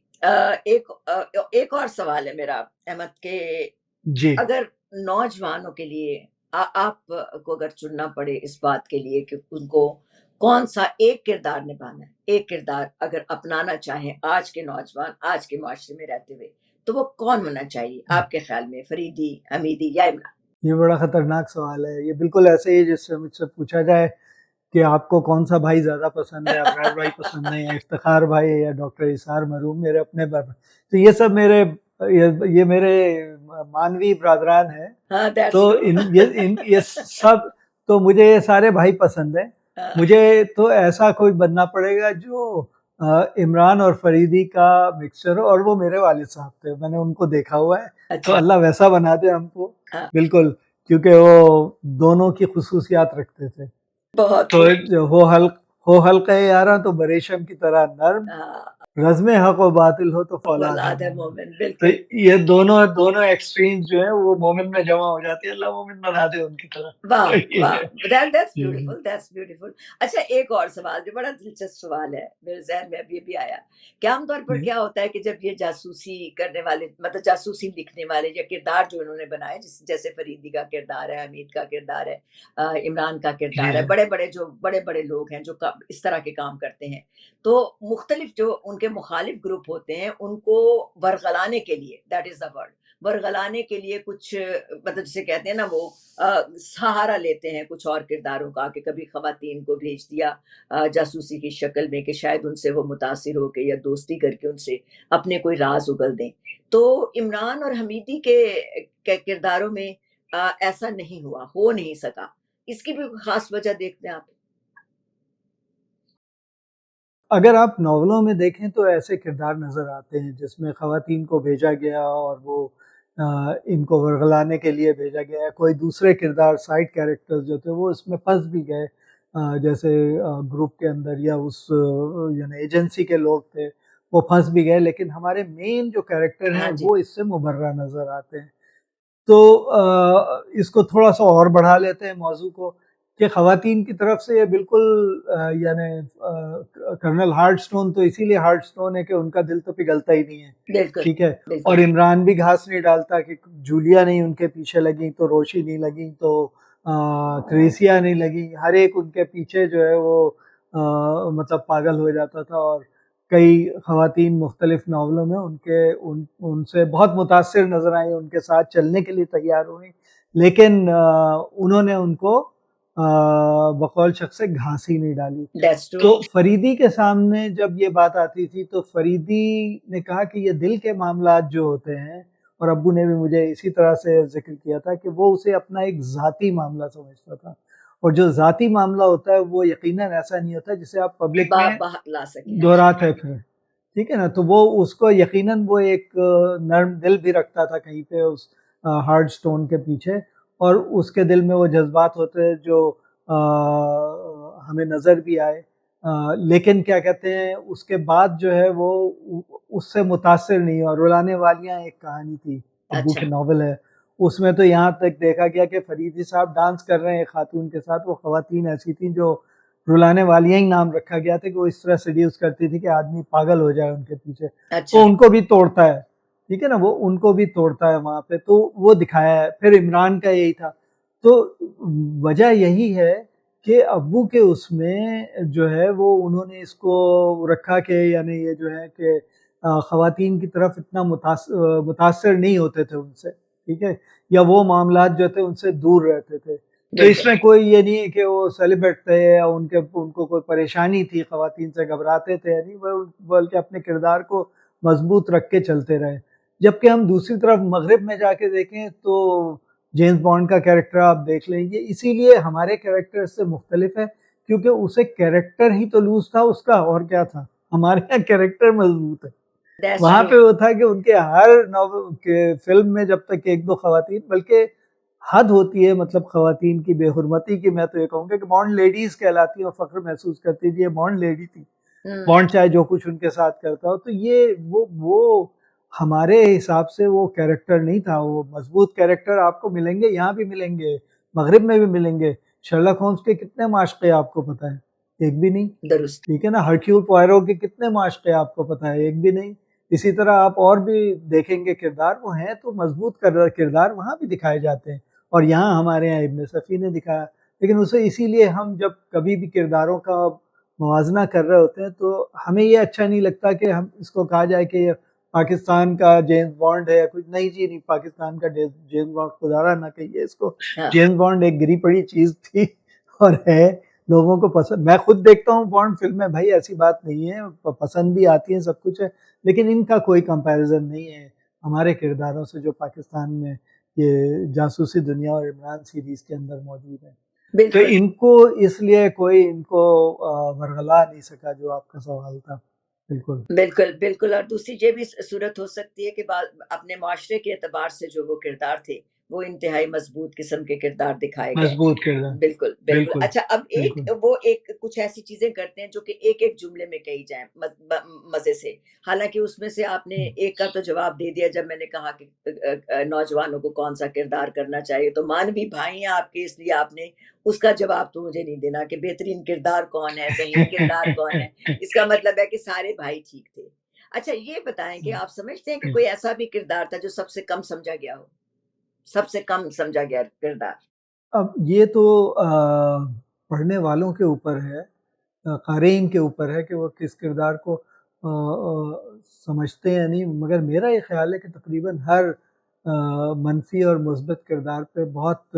ایک اور سوال ہے میرا احمد کہ جی اگر نوجوانوں کے لیے آپ کو اگر چننا پڑے اس بات کے لیے کہ ان کو کون سا ایک کردار نبھانا ہے، ایک کردار اگر اپنانا چاہیں آج کے نوجوان آج کے معاشرے میں رہتے ہوئے، تو وہ کون ہونا چاہیے آپ کے خیال میں؟ فریدی، حمیدی یا عمران؟ یہ بڑا خطرناک سوال ہے. یہ بالکل ایسے ہی جس سے مجھ سے پوچھا جائے کہ آپ کو کون سا بھائی زیادہ پسند ہے، ابرار بھائی پسند ہے یا افتخار بھائی یا ڈاکٹر اسار مرحوم، میرے اپنے تو یہ سب یہ میرے مانوی برادران ہیں. تو یہ سب، تو مجھے یہ سارے بھائی پسند ہیں. مجھے تو ایسا کوئی بننا پڑے گا جو عمران اور فریدی کا مکسچر ہو، اور وہ میرے والد صاحب تھے، میں نے ان کو دیکھا ہوا ہے. تو اللہ ویسا بنا دے ہم کو بالکل، کیونکہ وہ دونوں کی خصوصیات رکھتے تھے. تو ہو حلقہ یاراں تو بریشم کی طرح نرم، رزم حق و باطل ہو تو فولاد ہے مومن. تو یہ دونوں ایکسٹریمز جو ہیں وہ مومن میں جمع ہو جاتی ہے. اللہ مومن بنا دے ان کی طرح. واہ واہ، that's beautiful, that's beautiful. اچھا، ایک اور سوال جو بڑا دلچسپ سوال ہے، میرے ذہن میں ابھی ابھی آیا کہ عام طور پر کیا ہوتا ہے کہ جب یہ جاسوسی کرنے والے، مطلب جاسوسی لکھنے والے یا کردار جو انہوں نے بنائے، جیسے فریدی کا کردار ہے، حمید کا کردار ہے، عمران کا کردار ہے، بڑے بڑے لوگ ہیں جو اس طرح کے کام کرتے ہیں، تو مختلف جو ان کے مخالف گروپ ہوتے ہیں ان کو ورغلانے کے لیے، دیٹ از دا ورڈ، ورغلانے کے لیے کچھ مطلب جسے کہتے ہیں نا وہ سہارا لیتے ہیں کچھ اور کرداروں کا، کہ کبھی خواتین کو بھیج دیا جاسوسی کی شکل میں کہ شاید ان سے وہ متاثر ہو کے یا دوستی کر کے ان سے اپنے کوئی راز اگل دیں. تو عمران اور حمیدی کے کرداروں میں ایسا نہیں ہوا، ہو نہیں سکا. اس کی بھی خاص وجہ دیکھتے ہیں آپ؟ اگر آپ ناولوں میں دیکھیں تو ایسے کردار نظر آتے ہیں جس میں خواتین کو بھیجا گیا اور وہ ان کو ورغلانے کے لیے بھیجا گیا. کوئی دوسرے کردار سائڈ کیریکٹر جو تھے وہ اس میں پھنس بھی گئے، جیسے گروپ کے اندر یا اس یعنی ایجنسی کے لوگ تھے وہ پھنس بھی گئے. لیکن ہمارے مین جو کیریکٹر ہیں وہ اس سے مبرہ نظر آتے ہیں. تو اس کو تھوڑا سا اور بڑھا لیتے ہیں موضوع کو کہ خواتین کی طرف سے یہ بالکل یعنی کرنل ہارڈ سٹون تو اسی لیے ہارڈ سٹون ہے کہ ان کا دل تو پگھلتا ہی نہیں ہے، ٹھیک ہے. اور عمران بھی گھاس نہیں ڈالتا کہ جولیا نہیں ان کے پیچھے لگی تو روشی نہیں لگی تو تریسیا نہیں لگی، ہر ایک ان کے پیچھے جو ہے وہ مطلب پاگل ہو جاتا تھا. اور کئی خواتین مختلف ناولوں میں ان سے بہت متاثر نظر آئی، ان کے ساتھ چلنے کے لیے تیار ہوئی، لیکن انہوں نے ان کو بقول شخص سے گھاس ہی نہیں ڈالی. تو فریدی کے سامنے جب یہ بات آتی تھی تو فریدی نے کہا کہ یہ دل کے معاملات جو ہوتے ہیں اور ابو نے بھی مجھے اسی طرح سے ذکر کیا تھا کہ وہ اسے اپنا ایک ذاتی معاملہ سمجھتا تھا، اور جو ذاتی معاملہ ہوتا ہے وہ یقیناً ایسا نہیں ہوتا جسے آپ پبلک میں باہر لا سکیں. دہراتے پھر، ٹھیک ہے نا. تو وہ اس کو یقیناً وہ ایک نرم دل بھی رکھتا تھا کہیں پہ اس ہارڈ سٹون کے پیچھے، اور اس کے دل میں وہ جذبات ہوتے جو ہمیں نظر بھی آئے، لیکن کیا کہتے ہیں اس کے بعد جو ہے وہ اس سے متاثر نہیں ہوا. رلانے والیاں ایک کہانی تھی، ابو اچھا. کے ناول ہے، اس میں تو یہاں تک دیکھا گیا کہ فریدی صاحب ڈانس کر رہے ہیں ایک خاتون کے ساتھ. وہ خواتین ایسی تھیں جو رلانے والیاں ہی نام رکھا گیا تھا کہ وہ اس طرح سیڈیوس کرتی تھی کہ آدمی پاگل ہو جائے ان کے پیچھے. اچھا. تو ان کو بھی توڑتا ہے، ٹھیک ہے نا، وہ ان کو بھی توڑتا ہے وہاں پہ. تو وہ دکھایا ہے. پھر عمران کا یہی تھا. تو وجہ یہی ہے کہ ابو کے اس میں جو ہے وہ انہوں نے اس کو رکھا کہ یعنی یہ جو ہے کہ خواتین کی طرف اتنا متاثر نہیں ہوتے تھے ان سے، ٹھیک ہے، یا وہ معاملات جو تھے ان سے دور رہتے تھے. تو اس میں کوئی یہ نہیں کہ وہ سیلیبریٹ تھے یا ان کو کوئی پریشانی تھی، خواتین سے گھبراتے تھے، یعنی بلکہ اپنے کردار کو مضبوط رکھ کے چلتے رہے. جبکہ ہم دوسری طرف مغرب میں جا کے دیکھیں تو جیمز بانڈ کا کیریکٹر آپ دیکھ لیں، یہ اسی لیے ہمارے کیریکٹر سے مختلف ہے کیونکہ اسے کیریکٹر ہی تو لوز تھا اس کا، اور کیا تھا. ہمارے یہاں کیریکٹر مضبوط ہے. وہاں پہ وہ تھا کہ ان کے ہر ناول کے فلم میں جب تک ایک دو خواتین، بلکہ حد ہوتی ہے مطلب خواتین کی بے حرمتی کی، میں تو یہ کہوں گا کہ بانڈ لیڈیز کہلاتی ہیں اور فخر محسوس کرتی تھی یہ بانڈ لیڈی تھی. بانڈ چاہے جو کچھ ان کے ساتھ کرتا ہو. تو یہ وہ ہمارے حساب سے وہ کیریکٹر نہیں تھا. وہ مضبوط کیریکٹر آپ کو ملیں گے، یہاں بھی ملیں گے، مغرب میں بھی ملیں گے. شرلک ہومز کے کتنے معاشقے آپ کو پتہ ہے؟ ایک بھی نہیں. درست. ٹھیک ہے نا. ہرکیول پوائرو کے کتنے معاشقے آپ کو پتہ ہے؟ ایک بھی نہیں. اسی طرح آپ اور بھی دیکھیں گے کردار وہ ہیں تو مضبوط کردار وہاں بھی دکھائے جاتے ہیں، اور یہاں ہمارے یہاں ابن صفی نے دکھایا. لیکن اسے اسی لیے ہم جب کبھی بھی کرداروں کا موازنہ کر رہے ہوتے ہیں تو ہمیں یہ اچھا نہیں لگتا کہ ہم اس کو کہا جائے کہ یہ پاکستان کا جیمز بانڈ ہے یا کچھ. نہیں جی نہیں، پاکستان کا جیمز بانڈ خدا را نہ کہیے اس کو. جیمز بانڈ ایک گری پڑی چیز تھی اور ہے، لوگوں کو پسند. میں خود دیکھتا ہوں بانڈ فلمیں، بھائی ایسی بات نہیں ہے، پسند بھی آتی ہیں، سب کچھ ہے، لیکن ان کا کوئی کمپیریزن نہیں ہے ہمارے کرداروں سے جو پاکستان میں یہ جاسوسی دنیا اور عمران سیریز کے اندر موجود ہے. تو ان کو اس لیے کوئی ان کو ورغلا نہیں سکا جو آپ کا سوال تھا. بالکل بالکل بالکل. اور دوسری یہ بھی صورت ہو سکتی ہے کہ اپنے معاشرے کے اعتبار سے جو وہ کردار تھے وہ انتہائی مضبوط قسم کے کردار دکھائے گئے. مضبوط کردار. بالکل بالکل. اچھا، اب وہ کچھ ایسی چیزیں کرتے ہیں جو کہ ایک ایک جملے میں کہی جائیں مزے سے. حالانکہ اس میں سے آپ نے ایک کا تو جواب دے دیا جب میں نے کہا کہ نوجوانوں کو کون سا کردار کرنا چاہیے. تو مانوی بھائی ہیں آپ کے، اس لیے آپ نے اس کا جواب تو مجھے نہیں دینا کہ بہترین کردار کون ہے، ذہین کردار کون ہے. اس کا مطلب ہے کہ سارے بھائی ٹھیک تھے. اچھا یہ بتائیں کہ آپ سمجھتے ہیں کہ کوئی ایسا بھی کردار تھا جو سب سے کم سمجھا گیا ہو، سب سے کم سمجھا گیا کردار؟ اب یہ تو پڑھنے والوں کے اوپر ہے، قارئین کے اوپر ہے کہ وہ کس کردار کو سمجھتے ہیں نہیں. مگر میرا یہ خیال ہے کہ تقریباً ہر منفی اور مثبت کردار پہ بہت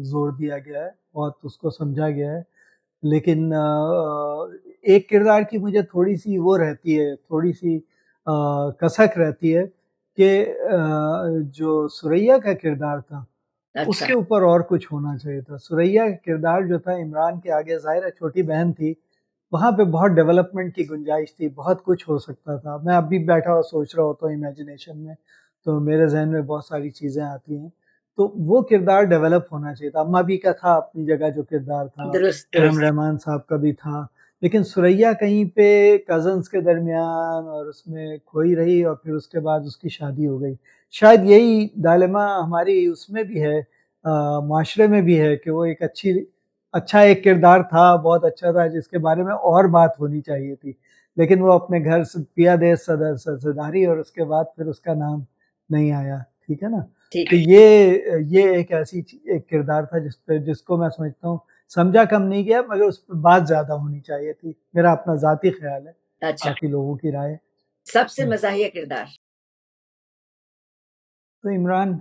زور دیا گیا ہے، بہت اس کو سمجھا گیا ہے. لیکن ایک کردار کی مجھے تھوڑی سی وہ رہتی ہے، تھوڑی سی کسک رہتی ہے کہ جو سریا کا کردار تھا اس کے اوپر اور کچھ ہونا چاہیے تھا. سریا کا کردار جو تھا عمران کے آگے، ظاہر ہے چھوٹی بہن تھی، وہاں پہ بہت ڈیولپمنٹ کی گنجائش تھی، بہت کچھ ہو سکتا تھا. میں اب بھی بیٹھا اور سوچ رہا ہوتا ہوں امیجنیشن میں، تو میرے ذہن میں بہت ساری چیزیں آتی ہیں. تو وہ کردار ڈیولپ ہونا چاہیے تھا. اما بھی کا تھا اپنی جگہ جو کردار تھا، ارم رحمان صاحب کا بھی تھا، لیکن سریا کہیں پہ کزنس کے درمیان اور اس میں کھوئی رہی، اور پھر اس کے بعد اس کی شادی ہو گئی. شاید یہی دائلما ہماری اس میں بھی ہے، معاشرے میں بھی ہے، کہ وہ ایک اچھا ایک کردار تھا، بہت اچھا تھا، جس کے بارے میں اور بات ہونی چاہیے تھی، لیکن وہ اپنے گھر سے پیا دے سرداری، اور اس کے بعد پھر اس کا نام نہیں آیا. ٹھیک ہے نا. تو یہ ایک ایسی ایک کردار تھا جس کو میں سمجھتا ہوں سمجھا کم نہیں گیا، مگر اس پہ بات زیادہ ہونی چاہیے تھی. میرا اپنا ذاتی خیال ہے، باقی لوگوں کی رائے. سب سے مزاحیہ کردار تو عمران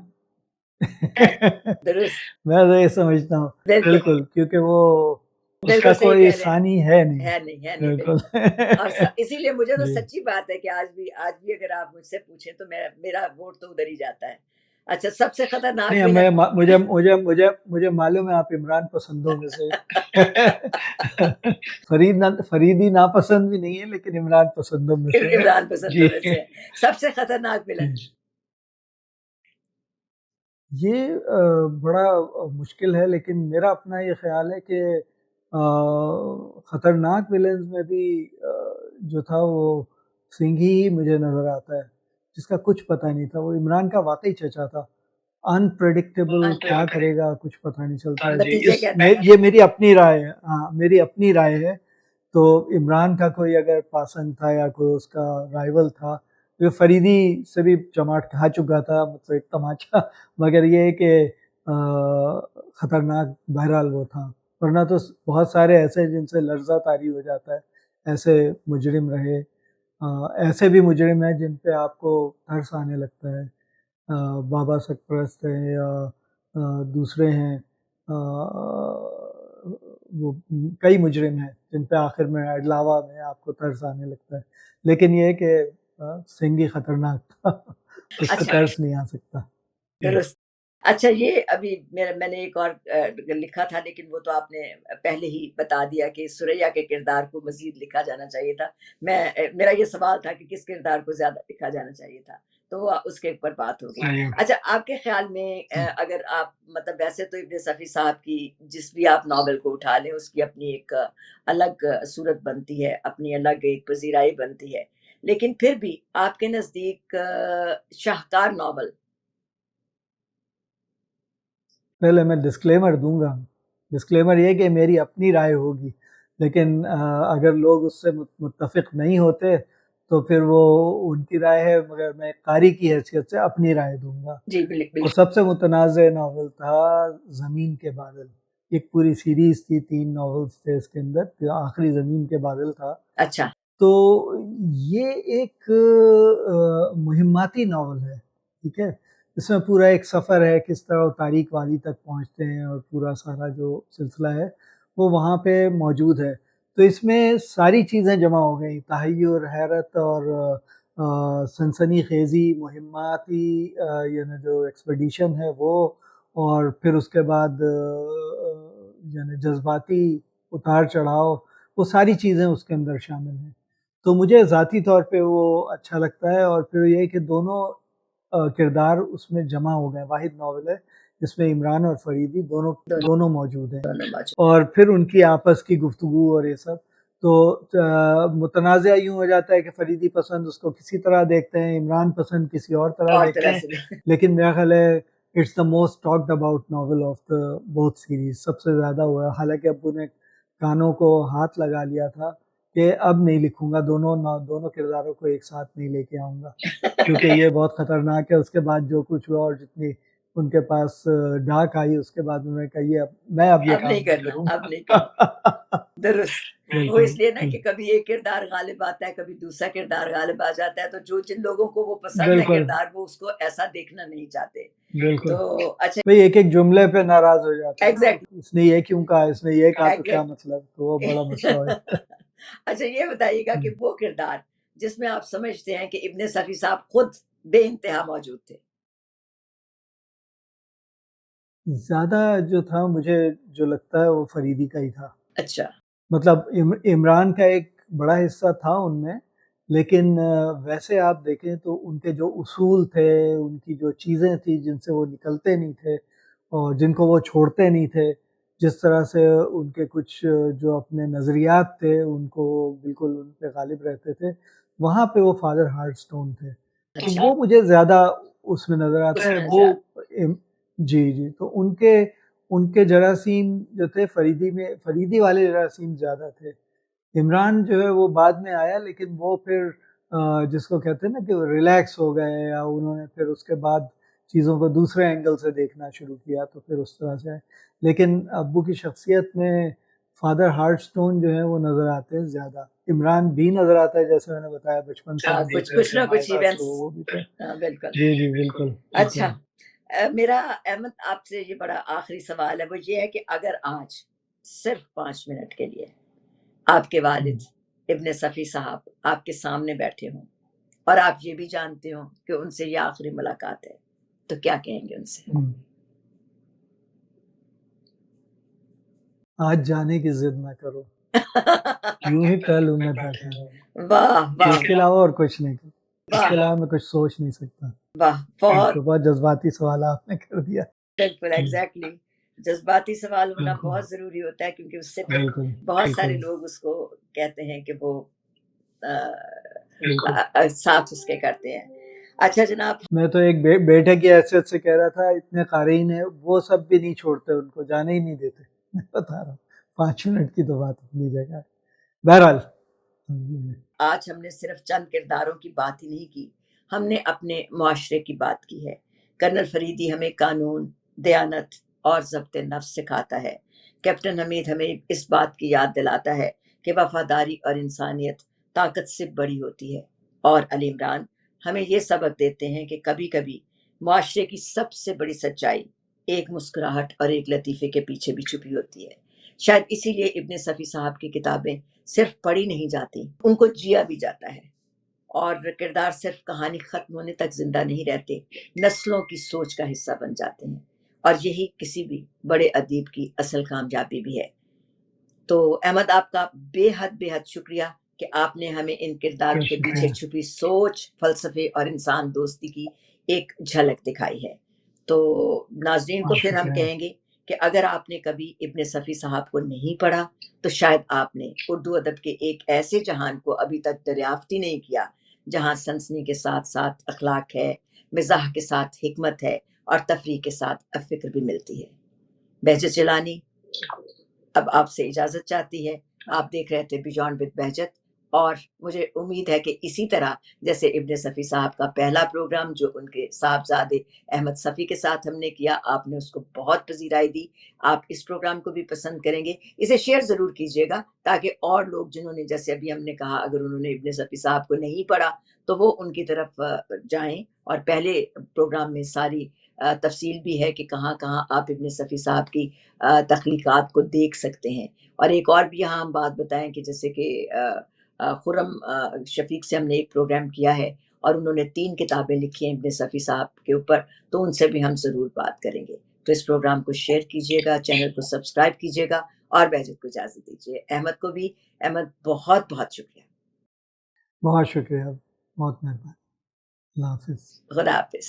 درست. میں تو یہ سمجھتا ہوں بالکل، کیونکہ وہ اس کا بالکل صحیح کوئی کہہ رہے ہیں، ثانی ہے نہیں. ہے نہیں بالکل. بالکل. اور اسی لیے مجھے تو جی. سچی بات ہے کہ آج بھی اگر آپ مجھ سے پوچھیں تو میرا ووٹ تو ادھر ہی جاتا ہے. اچھا، سب سے خطرناک نہیں، ولن مجھے معلوم ہے آپ عمران پسندوں میں سے فریدی ناپسند بھی نہیں ہے، لیکن عمران پسندوں میں سے ہے. عمران پسندوں میں سے ہے. سب سے خطرناک ولن. یہ بڑا مشکل ہے، لیکن میرا اپنا یہ خیال ہے کہ خطرناک ولنز میں بھی جو تھا وہ سنگھی ہی مجھے نظر آتا ہے، جس کا کچھ پتہ نہیں تھا. وہ عمران کا واقعی چچا تھا، انپریڈکٹیبل، کیا کرے گا کچھ پتہ نہیں چلتا. نتیجے کیا تھا؟ یہ میری اپنی رائے ہے. ہاں، میری اپنی رائے ہے. تو عمران کا کوئی اگر پاسنگ تھا یا کوئی اس کا رائیول تھا، جو فریدی سے بھی چماٹ کھا چکا تھا، مطلب ایک تماچا. مگر یہ ہے کہ خطرناک بہرحال وہ تھا. ورنہ تو بہت سارے ایسے جن سے لرزہ طاری ہو جاتا ہے، ایسے مجرم رہے. ایسے بھی مجرم ہیں جن پہ آپ کو ترس آنے لگتا ہے. بابا سرپرست ہیں یا دوسرے ہیں، وہ کئی مجرم ہیں جن پہ آخر میں اڈلاوا میں آپ کو ترس آنے لگتا ہے. لیکن یہ کہ سنگھی خطرناک تھا، اس پہ ترس نہیں آ سکتا. درست. اچھا، یہ ابھی میں نے ایک اور لکھا تھا، لیکن وہ تو آپ نے پہلے ہی بتا دیا کہ سوریا کے کردار کو مزید لکھا جانا چاہیے تھا. میرا یہ سوال تھا کہ کس کردار کو زیادہ لکھا جانا چاہیے تھا، تو وہ اس کے اوپر بات ہوگی. اچھا، آپ کے خیال میں اگر آپ مطلب ویسے تو ابن صفی صاحب کی جس بھی آپ ناول کو اٹھا لیں، اس کی اپنی ایک الگ صورت بنتی ہے، اپنی الگ ایک پذیرائی بنتی ہے، لیکن پھر بھی آپ کے نزدیک شاہکار ناول. پہلے میں ڈسکلیمر دوں گا. ڈسکلیمر یہ کہ میری اپنی رائے ہوگی، لیکن اگر لوگ اس سے متفق نہیں ہوتے تو پھر وہ ان کی رائے ہے، مگر میں قاری کی حیثیت سے اپنی رائے دوں گا. جی بالکل. اور سب سے متنازع ناول تھا زمین کے بادل. ایک پوری سیریز تھی، 3 ناولز تھے اس کے اندر، جو آخری زمین کے بادل تھا. اچھا. تو یہ ایک مہماتی ناول ہے، ٹھیک ہے. اس میں پورا ایک سفر ہے، کس طرح وہ تاریک وادی تک پہنچتے ہیں، اور پورا سارا جو سلسلہ ہے وہ وہاں پہ موجود ہے. تو اس میں ساری چیزیں جمع ہو گئیں، تحیر، حیرت اور سنسنی خیزی مہماتی یعنی جو ایکسپیڈیشن ہے وہ، اور پھر اس کے بعد یعنی جذباتی اتار چڑھاؤ، وہ ساری چیزیں اس کے اندر شامل ہیں. تو مجھے ذاتی طور پہ وہ اچھا لگتا ہے. اور پھر یہ کہ دونوں کردار اس میں جمع ہو گئے. واحد ناول ہے جس میں عمران اور فریدی دونوں موجود ہیں، اور پھر ان کی آپس کی گفتگو اور یہ سب. تو متنازع یوں ہو جاتا ہے کہ فریدی پسند اس کو کسی طرح دیکھتے ہیں، عمران پسند کسی اور طرح دیکھتے ہیں. لیکن میرا خیال ہے it's the most talked about novel of the both series. سب سے زیادہ ہوا ہے. حالانکہ ابو نے کانوں کو ہاتھ لگا لیا تھا کہ اب نہیں لکھوں گا، دونوں کرداروں کو ایک ساتھ نہیں لے کے آؤں گا، کیونکہ یہ بہت خطرناک ہے. اس کے بعد جو کچھ ہوا اور جتنی ان کے پاس ڈاک آئی، اس کے بعد انہوں نے کہا میں اب یہ کام نہیں کروں گا. درست. وہ اس لیے نا کہ کبھی ایک کردار غالب آتا ہے، کبھی دوسرا کردار غالب آ جاتا ہے. تو جن لوگوں کو وہ پسند ہے کردار، وہ اس کو ایسا دیکھنا نہیں چاہتے. بالکل. تو اچھا، بھئی ایک جملے پہ ناراض ہو جاتے ہیں. ایگزیکٹ، اس نے یہ کیوں کہا، اس نے یہ کہا تو کیا مطلب، تو وہ بڑا مسئلہ ہے. اچھا، یہ بتائیے گا کہ وہ کردار جس میں آپ سمجھتے ہیں کہ ابن صفی صاحب خود بے انتہا موجود تھے. زیادہ جو تھا مجھے جو لگتا ہے وہ فریدی کا ہی تھا. اچھا. مطلب عمران کا ایک بڑا حصہ تھا ان میں، لیکن ویسے آپ دیکھیں تو ان کے جو اصول تھے، ان کی جو چیزیں تھیں جن سے وہ نکلتے نہیں تھے اور جن کو وہ چھوڑتے نہیں تھے، جس طرح سے ان کے کچھ جو اپنے نظریات تھے ان کو بالکل ان پہ غالب رہتے تھے، وہاں پہ وہ فادر ہارٹ سٹون تھے. اچھا. وہ مجھے زیادہ اس میں نظر آتا ہے. وہ جی تو ان کے جراثیم جو تھے فریدی والے جراثیم زیادہ تھے. عمران جو ہے وہ بعد میں آیا، لیکن وہ پھر جس کو کہتے ہیں نا کہ ریلیکس ہو گئے، یا انہوں نے پھر اس کے بعد چیزوں کو دوسرے اینگل سے دیکھنا شروع کیا، تو پھر اس طرح سے. لیکن ابو کی شخصیت میں فادر ہارٹ سٹون جو ہے وہ نظر آتے ہیں زیادہ. عمران بھی نظر آتا ہے، جیسے میں نے بتایا بچپن سے کچھ نہ کچھ ایونٹس. بالکل. جی بالکل. اچھا، میرا احمد آپ سے یہ بڑا آخری سوال ہے، وہ یہ ہے کہ اگر آج صرف 5 منٹ کے لیے آپ کے والد ابن صفی صاحب آپ کے سامنے بیٹھے ہوں اور آپ یہ بھی جانتے ہوں کہ ان سے یہ آخری ملاقات ہے، تو کیا کہیں گے ان سے؟ آج جانے کی ضد نہ کرو، یوں ہی پہلو میں بیٹھا رہوں۔ واہ واہ، اس کے علاوہ اور کچھ نہیں، اس کے علاوہ میں کچھ سوچ نہیں سکتا۔ واہ، بہت بہت جذباتی سوال آپ نے کر دیا۔ بالکل ایگزیکٹلی، جذباتی سوال ہونا بہت ضروری ہوتا ہے، کیونکہ اس سے بہت سارے لوگ اس کو کہتے ہیں کہ وہ ساتھ اس کے کرتے ہیں۔ اچھا جناب، میں تو ایک بیٹے کی حیثیت سے کہہ رہا تھا، اتنے قارئین ہیں وہ سب بھی نہیں چھوڑتے، ان کو جانے ہی نہیں دیتے، میں بتا رہا ہوں 5 منٹ کی تو بات اپنی جگہ۔ بہرحال آج ہم نے صرف چند کرداروں کی بات ہی نہیں کی، ہم نے اپنے معاشرے کی بات کی ہے۔ کرنل فریدی ہمیں قانون، دیانت اور ضبط نفس سکھاتا ہے۔ کیپٹن حمید ہمیں اس بات کی یاد دلاتا ہے کہ وفاداری اور انسانیت طاقت سے بڑی ہوتی ہے، اور علی عمران ہمیں یہ سبق دیتے ہیں کہ کبھی کبھی معاشرے کی سب سے بڑی سچائی ایک مسکراہٹ اور ایک لطیفے کے پیچھے بھی چھپی ہوتی ہے۔ شاید اسی لیے ابن صفی صاحب کی کتابیں صرف پڑھی نہیں جاتی، ان کو جیا بھی جاتا ہے، اور کردار صرف کہانی ختم ہونے تک زندہ نہیں رہتے، نسلوں کی سوچ کا حصہ بن جاتے ہیں، اور یہی کسی بھی بڑے ادیب کی اصل کامیابی بھی ہے۔ تو احمد، آپ کا بے حد شکریہ کہ آپ نے ہمیں ان کرداروں کے پیچھے چھپی سوچ، فلسفے اور انسان دوستی کی ایک جھلک دکھائی ہے۔ تو ناظرین کو پھر ہم کہیں گے کہ اگر آپ نے کبھی ابن صفی صاحب کو نہیں پڑھا تو شاید آپ نے اردو ادب کے ایک ایسے جہان کو ابھی تک دریافت ہی نہیں کیا جہاں سنسنی کے ساتھ ساتھ اخلاق ہے، مزاح کے ساتھ حکمت ہے، اور تفریح کے ساتھ فکر بھی ملتی ہے۔ بہجت جیلانی اب آپ سے اجازت چاہتی ہے۔ آپ دیکھ رہے تھے بیونڈ وتھ بہجت، اور مجھے امید ہے کہ اسی طرح جیسے ابن صفی صاحب کا پہلا پروگرام جو ان کے صاحبزادے احمد صفی کے ساتھ ہم نے کیا، آپ نے اس کو بہت پذیرائی دی، آپ اس پروگرام کو بھی پسند کریں گے۔ اسے شیئر ضرور کیجیے گا تاکہ اور لوگ جنہوں نے، جیسے ابھی ہم نے کہا، اگر انہوں نے ابن صفی صاحب کو نہیں پڑھا تو وہ ان کی طرف جائیں، اور پہلے پروگرام میں ساری تفصیل بھی ہے کہ کہاں کہاں آپ ابن صفی صاحب کی تخلیقات کو دیکھ سکتے ہیں۔ اور ایک اور بھی یہاں ہم بات بتائیں کہ جیسے کہ خرم شفیق سے ہم نے ایک پروگرام کیا ہے، اور انہوں نے 3 کتابیں لکھی ہیں ابن صفی صاحب کے اوپر، تو ان سے بھی ہم ضرور بات کریں گے۔ تو اس پروگرام کو شیئر کیجیے گا، چینل کو سبسکرائب کیجیے گا، اور بہجت کو اجازت دیجیے۔ احمد کو بھی، احمد بہت بہت شکریہ۔ بہت شکریہ، بہت مہربانی، اللہ حافظ۔ خدا حافظ۔